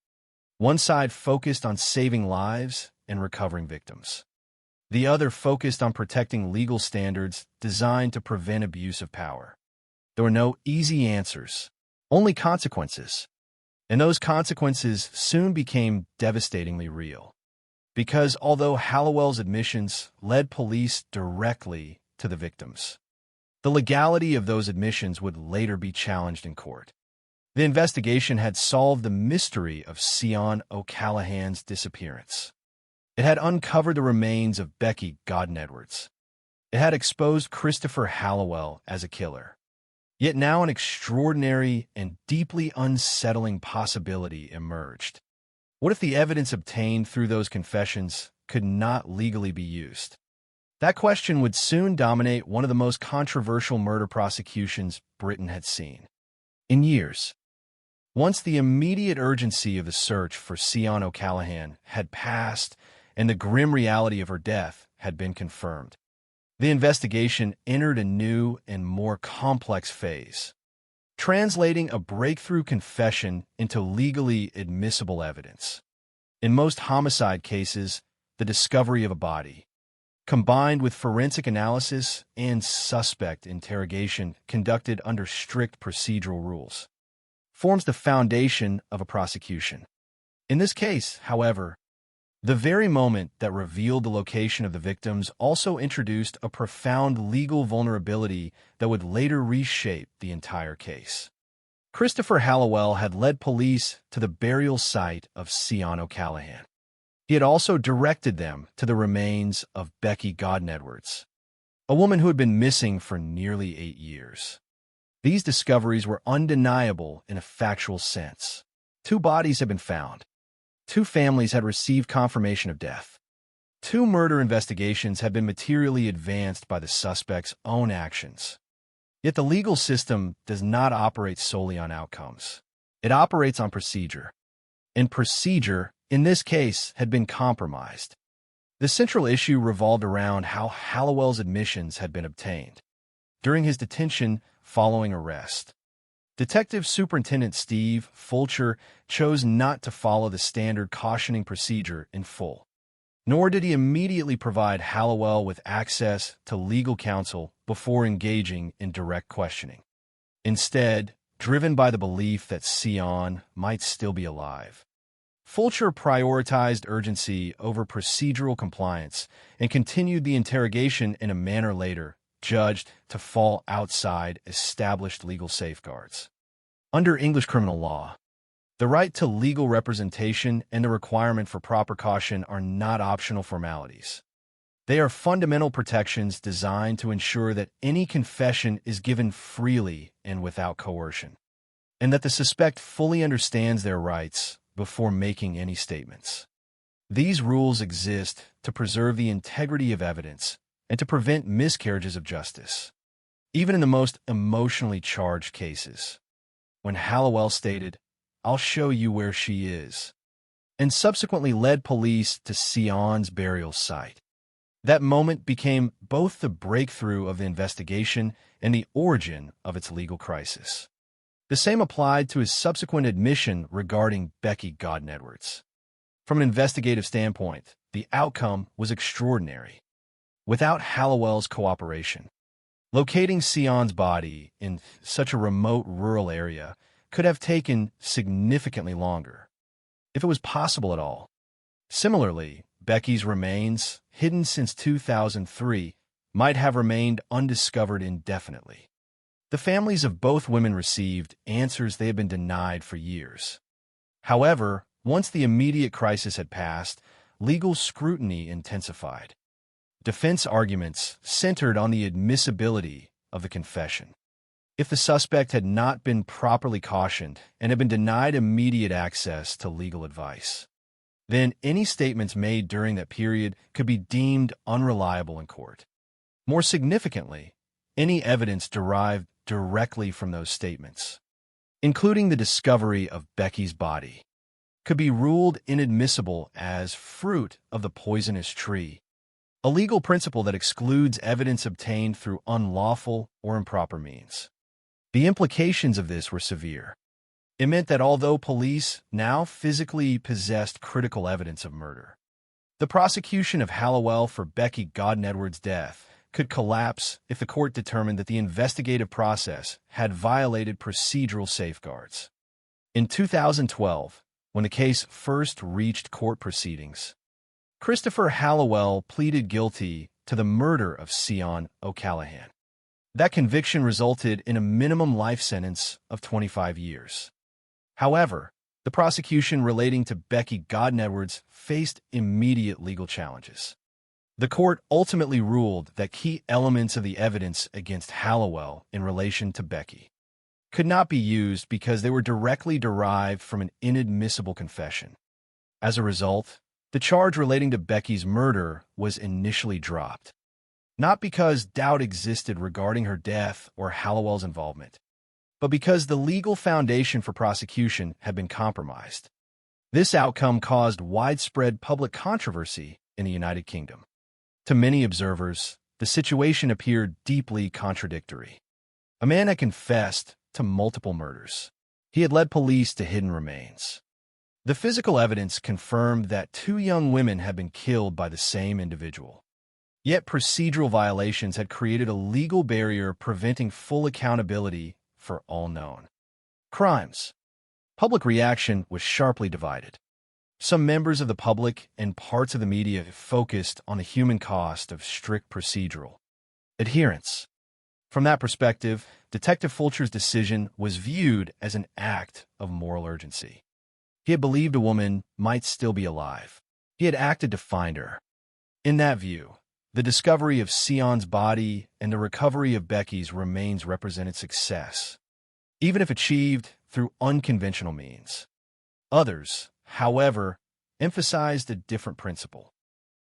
One side focused on saving lives and recovering victims. The other focused on protecting legal standards designed to prevent abuse of power. There were no easy answers, only consequences. And those consequences soon became devastatingly real. Because although Hallowell's admissions led police directly to the victims, the legality of those admissions would later be challenged in court. The investigation had solved the mystery of Sion O'Callaghan's disappearance. It had uncovered the remains of Becky Godden-Edwards. It had exposed Christopher Hallowell as a killer. Yet now an extraordinary and deeply unsettling possibility emerged. What if the evidence obtained through those confessions could not legally be used? That question would soon dominate one of the most controversial murder prosecutions Britain had seen in years. Once the immediate urgency of the search for Sion O'Callaghan had passed and the grim reality of her death had been confirmed, the investigation entered a new and more complex phase, translating a breakthrough confession into legally admissible evidence. In most homicide cases, the discovery of a body, combined with forensic analysis and suspect interrogation conducted under strict procedural rules, forms the foundation of a prosecution. In this case, however, the very moment that revealed the location of the victims also introduced a profound legal vulnerability that would later reshape the entire case. Christopher Hallowell had led police to the burial site of Sion O'Callaghan. He had also directed them to the remains of Becky Godden-Edwards, a woman who had been missing for nearly 8 years. These discoveries were undeniable in a factual sense. 2 bodies had been found. 2 families had received confirmation of death. 2 murder investigations had been materially advanced by the suspect's own actions. Yet the legal system does not operate solely on outcomes. It operates on procedure. And procedure, in this case, had been compromised. The central issue revolved around how Hallowell's admissions had been obtained. During his detention following arrest, Detective Superintendent Steve Fulcher chose not to follow the standard cautioning procedure in full, nor did he immediately provide Hallowell with access to legal counsel before engaging in direct questioning. Instead, driven by the belief that Sion might still be alive, Fulcher prioritized urgency over procedural compliance and continued the interrogation in a manner later judged to fall outside established legal safeguards. Under English criminal law, the right to legal representation and the requirement for proper caution are not optional formalities. They are fundamental protections designed to ensure that any confession is given freely and without coercion, and that the suspect fully understands their rights before making any statements. These rules exist to preserve the integrity of evidence and to prevent miscarriages of justice, even in the most emotionally charged cases. When Hallowell stated, "I'll show you where she is," and subsequently led police to Sion's burial site, that moment became both the breakthrough of the investigation and the origin of its legal crisis. The same applied to his subsequent admission regarding Becky Godden-Edwards. From an investigative standpoint, the outcome was extraordinary. Without Hallowell's cooperation, locating Sion's body in such a remote rural area could have taken significantly longer, if it was possible at all. Similarly, Becky's remains, hidden since 2003, might have remained undiscovered indefinitely. The families of both women received answers they had been denied for years. However, once the immediate crisis had passed, legal scrutiny intensified. Defense arguments centered on the admissibility of the confession. If the suspect had not been properly cautioned and had been denied immediate access to legal advice, then any statements made during that period could be deemed unreliable in court. More significantly, any evidence derived directly from those statements, including the discovery of Becky's body, could be ruled inadmissible as fruit of the poisonous tree, a legal principle that excludes evidence obtained through unlawful or improper means. The implications of this were severe. It meant that although police now physically possessed critical evidence of murder, the prosecution of Hallowell for Becky Godden-Edwards' death could collapse if the court determined that the investigative process had violated procedural safeguards. In 2012, when the case first reached court proceedings, Christopher Hallowell pleaded guilty to the murder of Sion O'Callahan. That conviction resulted in a minimum life sentence of 25 years. However, the prosecution relating to Becky Godden-Edwards faced immediate legal challenges. The court ultimately ruled that key elements of the evidence against Hallowell in relation to Becky could not be used because they were directly derived from an inadmissible confession. As a result, the charge relating to Becky's murder was initially dropped, not because doubt existed regarding her death or Hallowell's involvement, but because the legal foundation for prosecution had been compromised. This outcome caused widespread public controversy in the United Kingdom. To many observers, the situation appeared deeply contradictory. A man had confessed to multiple murders. He had led police to hidden remains. The physical evidence confirmed that 2 young women had been killed by the same individual. Yet procedural violations had created a legal barrier preventing full accountability for all known crimes. Public reaction was sharply divided. Some members of the public and parts of the media focused on the human cost of strict procedural adherence. From that perspective, Detective Fulcher's decision was viewed as an act of moral urgency. He had believed a woman might still be alive. He had acted to find her. In that view, the discovery of Sion's body and the recovery of Becky's remains represented success, even if achieved through unconventional means. Others, however, emphasized a different principle.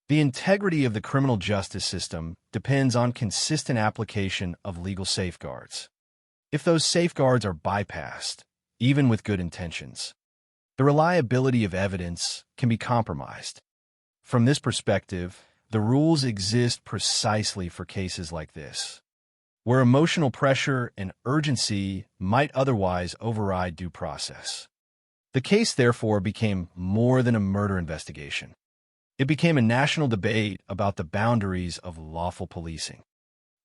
The integrity of the criminal justice system depends on consistent application of legal safeguards. If those safeguards are bypassed, even with good intentions, the reliability of evidence can be compromised. From this perspective, the rules exist precisely for cases like this, where emotional pressure and urgency might otherwise override due process. The case, therefore, became more than a murder investigation. It became a national debate about the boundaries of lawful policing.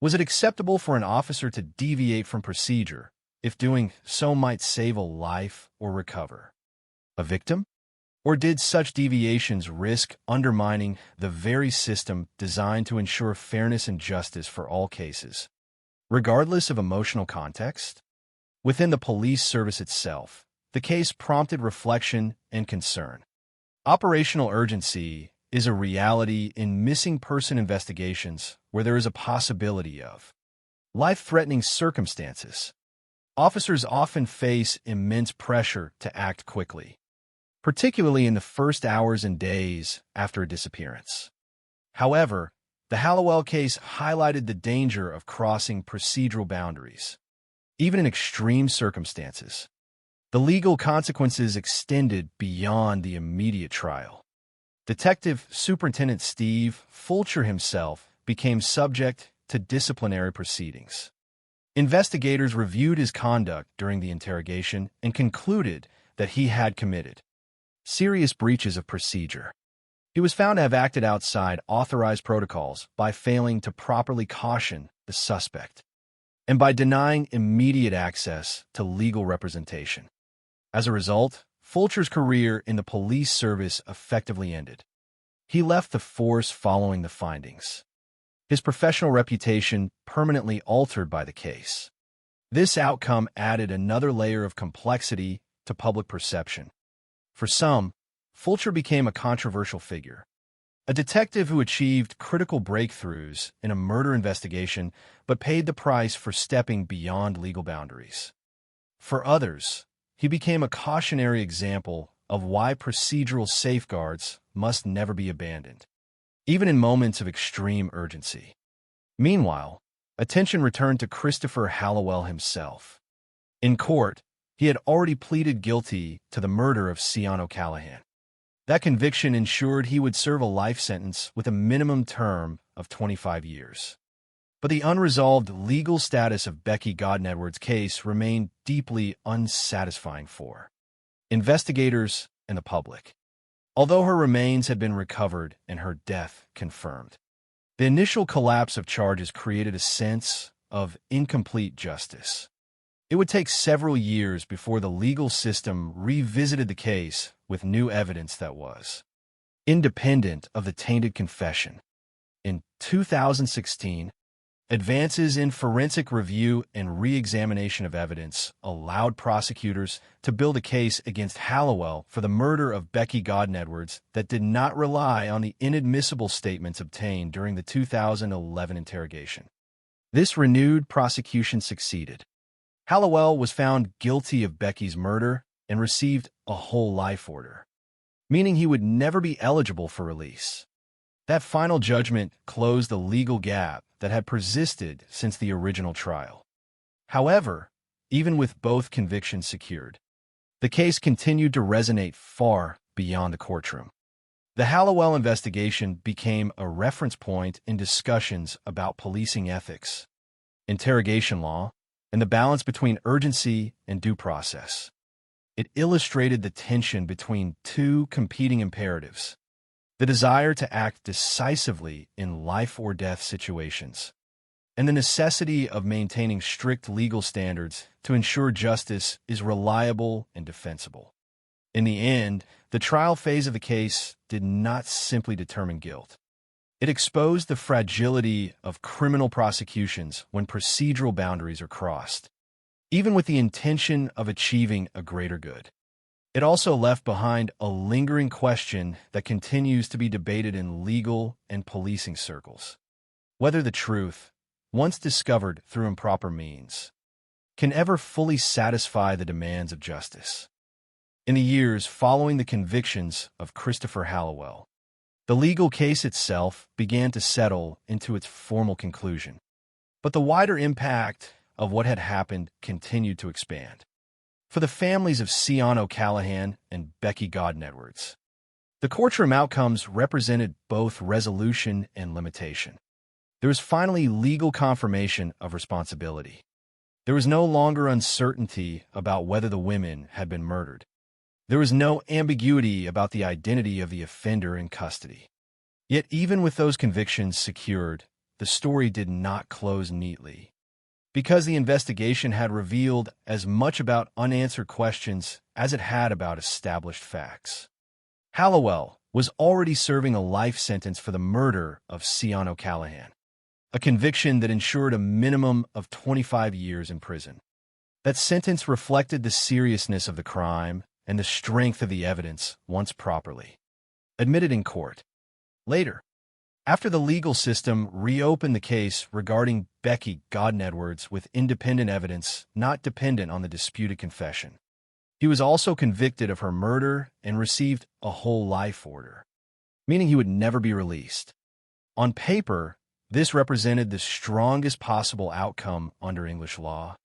Was it acceptable for an officer to deviate from procedure if doing so might save a life or recover a victim? Or did such deviations risk undermining the very system designed to ensure fairness and justice for all cases, regardless of emotional context? Within the police service itself, the case prompted reflection and concern. Operational urgency is a reality in missing person investigations where there is a possibility of life-threatening circumstances. Officers often face immense pressure to act quickly, particularly in the first hours and days after a disappearance. However, the Hallowell case highlighted the danger of crossing procedural boundaries. Even in extreme circumstances, the legal consequences extended beyond the immediate trial. Detective Superintendent Steve Fulcher himself became subject to disciplinary proceedings. Investigators reviewed his conduct during the interrogation and concluded that he had committed serious breaches of procedure. He was found to have acted outside authorized protocols by failing to properly caution the suspect and by denying immediate access to legal representation. As a result, Fulcher's career in the police service effectively ended. He left the force following the findings, his professional reputation permanently altered by the case. This outcome added another layer of complexity to public perception. For some, Fulcher became a controversial figure, a detective who achieved critical breakthroughs in a murder investigation but paid the price for stepping beyond legal boundaries. For others, he became a cautionary example of why procedural safeguards must never be abandoned, even in moments of extreme urgency. Meanwhile, attention returned to Christopher Hallowell himself. In court, he had already pleaded guilty to the murder of Sian O'Callahan. That conviction ensured he would serve a life sentence with a minimum term of 25 years. But the unresolved legal status of Becky Godin-Edwards' case remained deeply unsatisfying for investigators and the public. Although her remains had been recovered and her death confirmed, the initial collapse of charges created a sense of incomplete justice. It would take several years before the legal system revisited the case with new evidence that was independent of the tainted confession. In 2016, advances in forensic review and re-examination of evidence allowed prosecutors to build a case against Hallowell for the murder of Becky Godin-Edwards that did not rely on the inadmissible statements obtained during the 2011 interrogation. This renewed prosecution succeeded. Hallowell was found guilty of Becky's murder and received a whole life order, meaning he would never be eligible for release. That final judgment closed the legal gap that had persisted since the original trial. However, even with both convictions secured, the case continued to resonate far beyond the courtroom. The Hallowell investigation became a reference point in discussions about policing ethics, interrogation law, and the balance between urgency and due process. It illustrated the tension between two competing imperatives: the desire to act decisively in life-or-death situations, and the necessity of maintaining strict legal standards to ensure justice is reliable and defensible. In the end, the trial phase of the case did not simply determine guilt. It exposed the fragility of criminal prosecutions when procedural boundaries are crossed, even with the intention of achieving a greater good. It also left behind a lingering question that continues to be debated in legal and policing circles: whether the truth, once discovered through improper means, can ever fully satisfy the demands of justice. In the years following the convictions of Christopher Hallowell, the legal case itself began to settle into its formal conclusion, but the wider impact of what had happened continued to expand. For the families of Sian O'Callahan and Becky Godin-Edwards, The courtroom outcomes represented both resolution and limitation. There was finally legal confirmation of responsibility. There was no longer uncertainty about whether the women had been murdered. There was no ambiguity about the identity of the offender in custody. Yet even with those convictions secured, the story did not close neatly. Because the investigation had revealed as much about unanswered questions as it had about established facts. Hallowell was already serving a life sentence for the murder of Sion O'Callaghan, a conviction that ensured a minimum of 25 years in prison. That sentence reflected the seriousness of the crime and the strength of the evidence once properly admitted in court. Later, after the legal system reopened the case regarding Becky Godden-Edwards with independent evidence not dependent on the disputed confession, he was also convicted of her murder and received a whole life order, meaning he would never be released. On paper, this represented the strongest possible outcome under English law: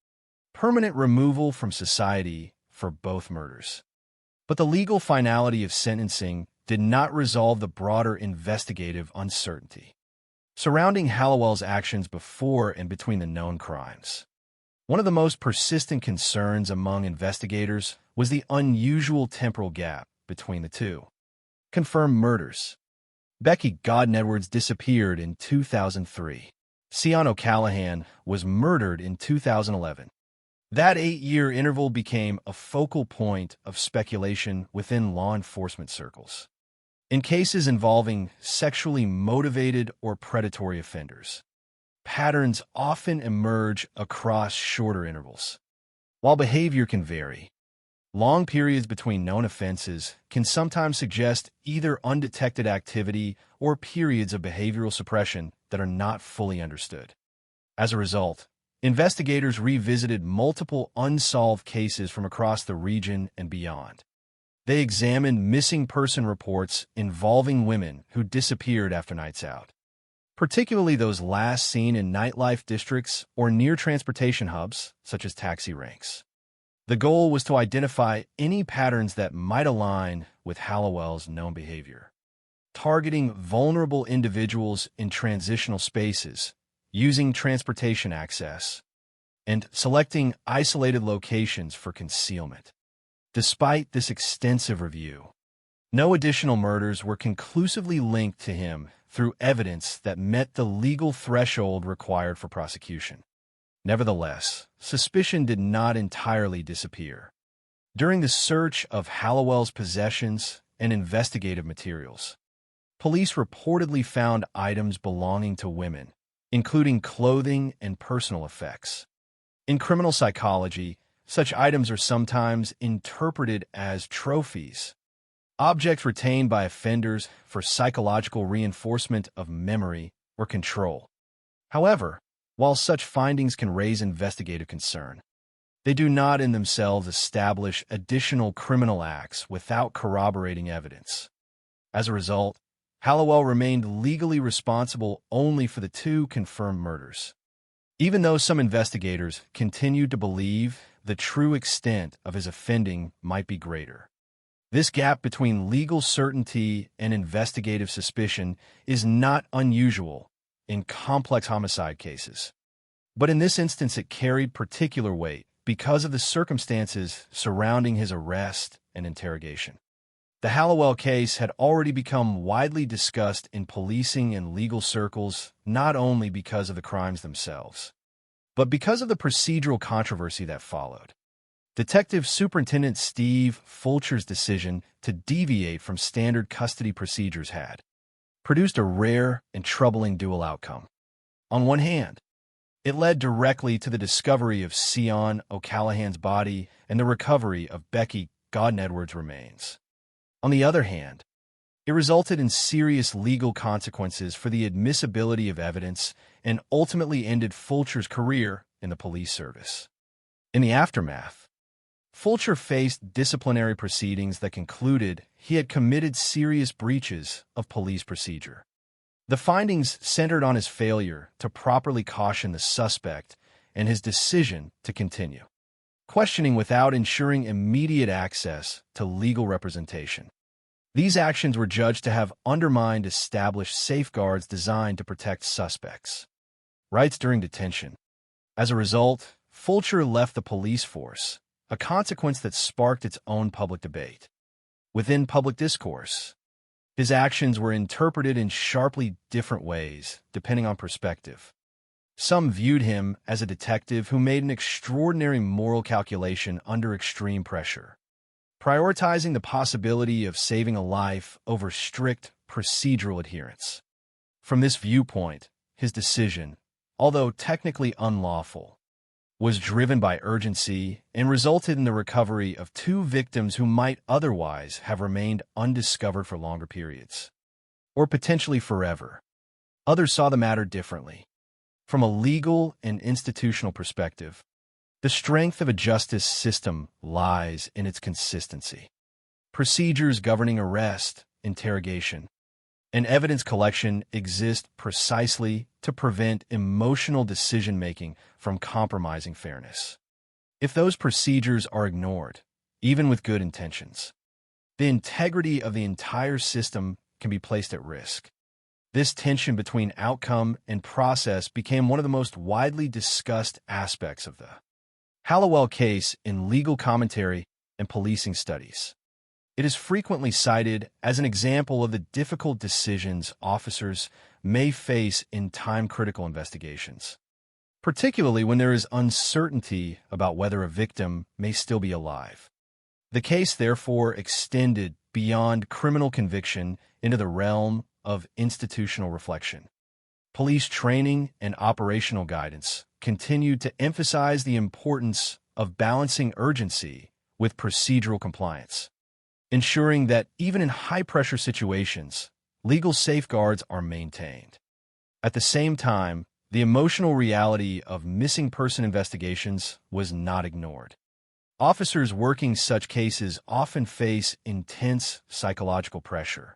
permanent removal from society for both murders. But the legal finality of sentencing did not resolve the broader investigative uncertainty surrounding Hallowell's actions before and between the known crimes. One of the most persistent concerns among investigators was the unusual temporal gap between the two confirmed murders. Becky Godden-Edwards disappeared in 2003. Sion O'Callaghan was murdered in 2011. That 8-year interval became a focal point of speculation within law enforcement circles. In cases involving sexually motivated or predatory offenders, patterns often emerge across shorter intervals. While behavior can vary, long periods between known offenses can sometimes suggest either undetected activity or periods of behavioral suppression that are not fully understood. As a result, investigators revisited multiple unsolved cases from across the region and beyond. They examined missing person reports involving women who disappeared after nights out, particularly those last seen in nightlife districts or near transportation hubs, such as taxi ranks. The goal was to identify any patterns that might align with Hallowell's known behavior, targeting vulnerable individuals in transitional spaces, using transportation access, and selecting isolated locations for concealment. Despite this extensive review, no additional murders were conclusively linked to him through evidence that met the legal threshold required for prosecution. Nevertheless, suspicion did not entirely disappear. During the search of Hallowell's possessions and investigative materials, police reportedly found items belonging to women, including clothing and personal effects. In criminal psychology, such items are sometimes interpreted as trophies, objects retained by offenders for psychological reinforcement of memory or control. However, while such findings can raise investigative concern, they do not in themselves establish additional criminal acts without corroborating evidence. As a result, Hallowell remained legally responsible only for the 2 confirmed murders, even though some investigators continued to believe the true extent of his offending might be greater. This gap between legal certainty and investigative suspicion is not unusual in complex homicide cases, but in this instance it carried particular weight because of the circumstances surrounding his arrest and interrogation. The Hallowell case had already become widely discussed in policing and legal circles, not only because of the crimes themselves, but because of the procedural controversy that followed. Detective Superintendent Steve Fulcher's decision to deviate from standard custody procedures had produced a rare and troubling dual outcome. On one hand, it led directly to the discovery of Sion O'Callaghan's body and the recovery of Becky Godden-Edwards' remains. On the other hand, it resulted in serious legal consequences for the admissibility of evidence and ultimately ended Fulcher's career in the police service. In the aftermath, Fulcher faced disciplinary proceedings that concluded he had committed serious breaches of police procedure. The findings centered on his failure to properly caution the suspect and his decision to continue questioning without ensuring immediate access to legal representation. These actions were judged to have undermined established safeguards designed to protect suspects' rights during detention. As a result, Fulcher left the police force, a consequence that sparked its own public debate. Within public discourse, his actions were interpreted in sharply different ways, depending on perspective. Some viewed him as a detective who made an extraordinary moral calculation under extreme pressure, prioritizing the possibility of saving a life over strict procedural adherence. From this viewpoint, his decision, although technically unlawful, was driven by urgency and resulted in the recovery of two victims who might otherwise have remained undiscovered for longer periods, or potentially forever. Others saw the matter differently. From a legal and institutional perspective, the strength of a justice system lies in its consistency. Procedures governing arrest, interrogation, and evidence collection exist precisely to prevent emotional decision-making from compromising fairness. If those procedures are ignored, even with good intentions, the integrity of the entire system can be placed at risk. This tension between outcome and process became one of the most widely discussed aspects of the Hallowell case in legal commentary and policing studies. It is frequently cited as an example of the difficult decisions officers may face in time-critical investigations, particularly when there is uncertainty about whether a victim may still be alive. The case therefore extended beyond criminal conviction into the realm of institutional reflection. Police training and operational guidance continued to emphasize the importance of balancing urgency with procedural compliance, ensuring that even in high-pressure situations, legal safeguards are maintained. At the same time, the emotional reality of missing person investigations was not ignored. Officers working such cases often face intense psychological pressure,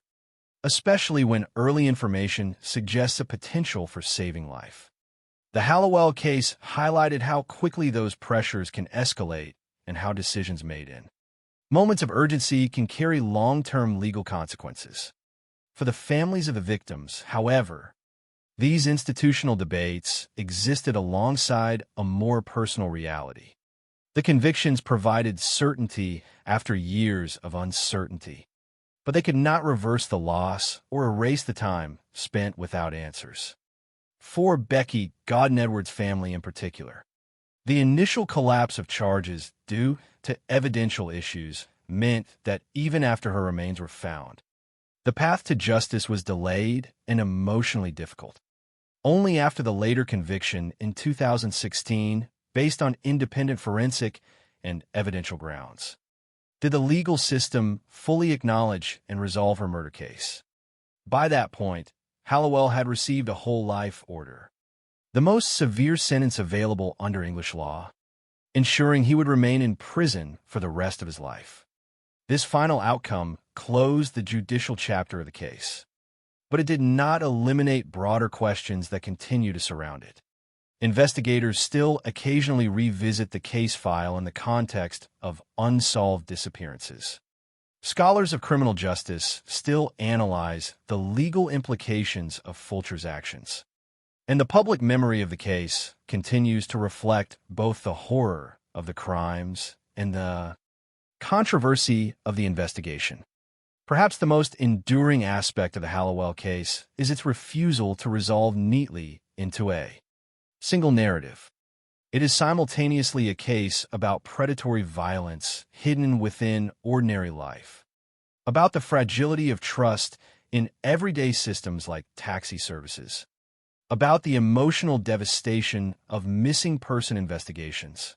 especially when early information suggests a potential for saving life. The Hallowell case highlighted how quickly those pressures can escalate and how decisions made in moments of urgency can carry long-term legal consequences. For the families of the victims, however, these institutional debates existed alongside a more personal reality. The convictions provided certainty after years of uncertainty, but they could not reverse the loss or erase the time spent without answers. For Becky Godden-Edwards' family in particular, the initial collapse of charges due to evidential issues meant that even after her remains were found, the path to justice was delayed and emotionally difficult. Only after the later conviction in 2016, based on independent forensic and evidential grounds, did the legal system fully acknowledge and resolve her murder case. By that point, Hallowell had received a whole life order, the most severe sentence available under English law, ensuring he would remain in prison for the rest of his life. This final outcome closed the judicial chapter of the case, but it did not eliminate broader questions that continue to surround it. Investigators still occasionally revisit the case file in the context of unsolved disappearances. Scholars of criminal justice still analyze the legal implications of Fulcher's actions, and the public memory of the case continues to reflect both the horror of the crimes and the controversy of the investigation. Perhaps the most enduring aspect of the Hallowell case is its refusal to resolve neatly into a single narrative. It is simultaneously a case about predatory violence hidden within ordinary life, about the fragility of trust in everyday systems like taxi services, about the emotional devastation of missing person investigations,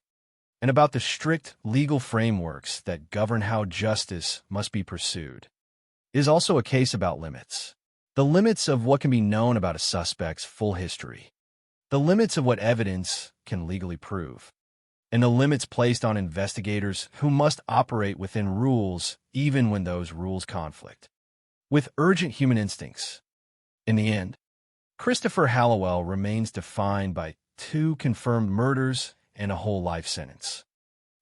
and about the strict legal frameworks that govern how justice must be pursued. It is also a case about limits. The limits of what can be known about a suspect's full history, the limits of what evidence can legally prove, and the limits placed on investigators who must operate within rules even when those rules conflict with urgent human instincts. In the end, Christopher Hallowell remains defined by 2 confirmed murders and a whole life sentence.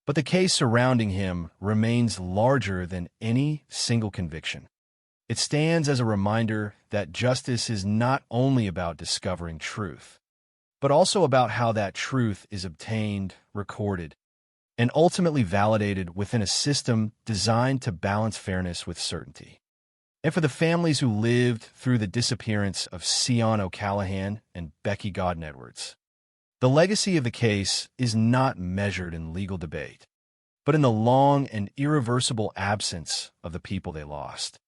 But the case surrounding him remains larger than any single conviction. It stands as a reminder that justice is not only about discovering truth, but also about how that truth is obtained, recorded, and ultimately validated within a system designed to balance fairness with certainty. And for the families who lived through the disappearance of Sion O'Callahan and Becky Godden-Edwards, the legacy of the case is not measured in legal debate, but in the long and irreversible absence of the people they lost.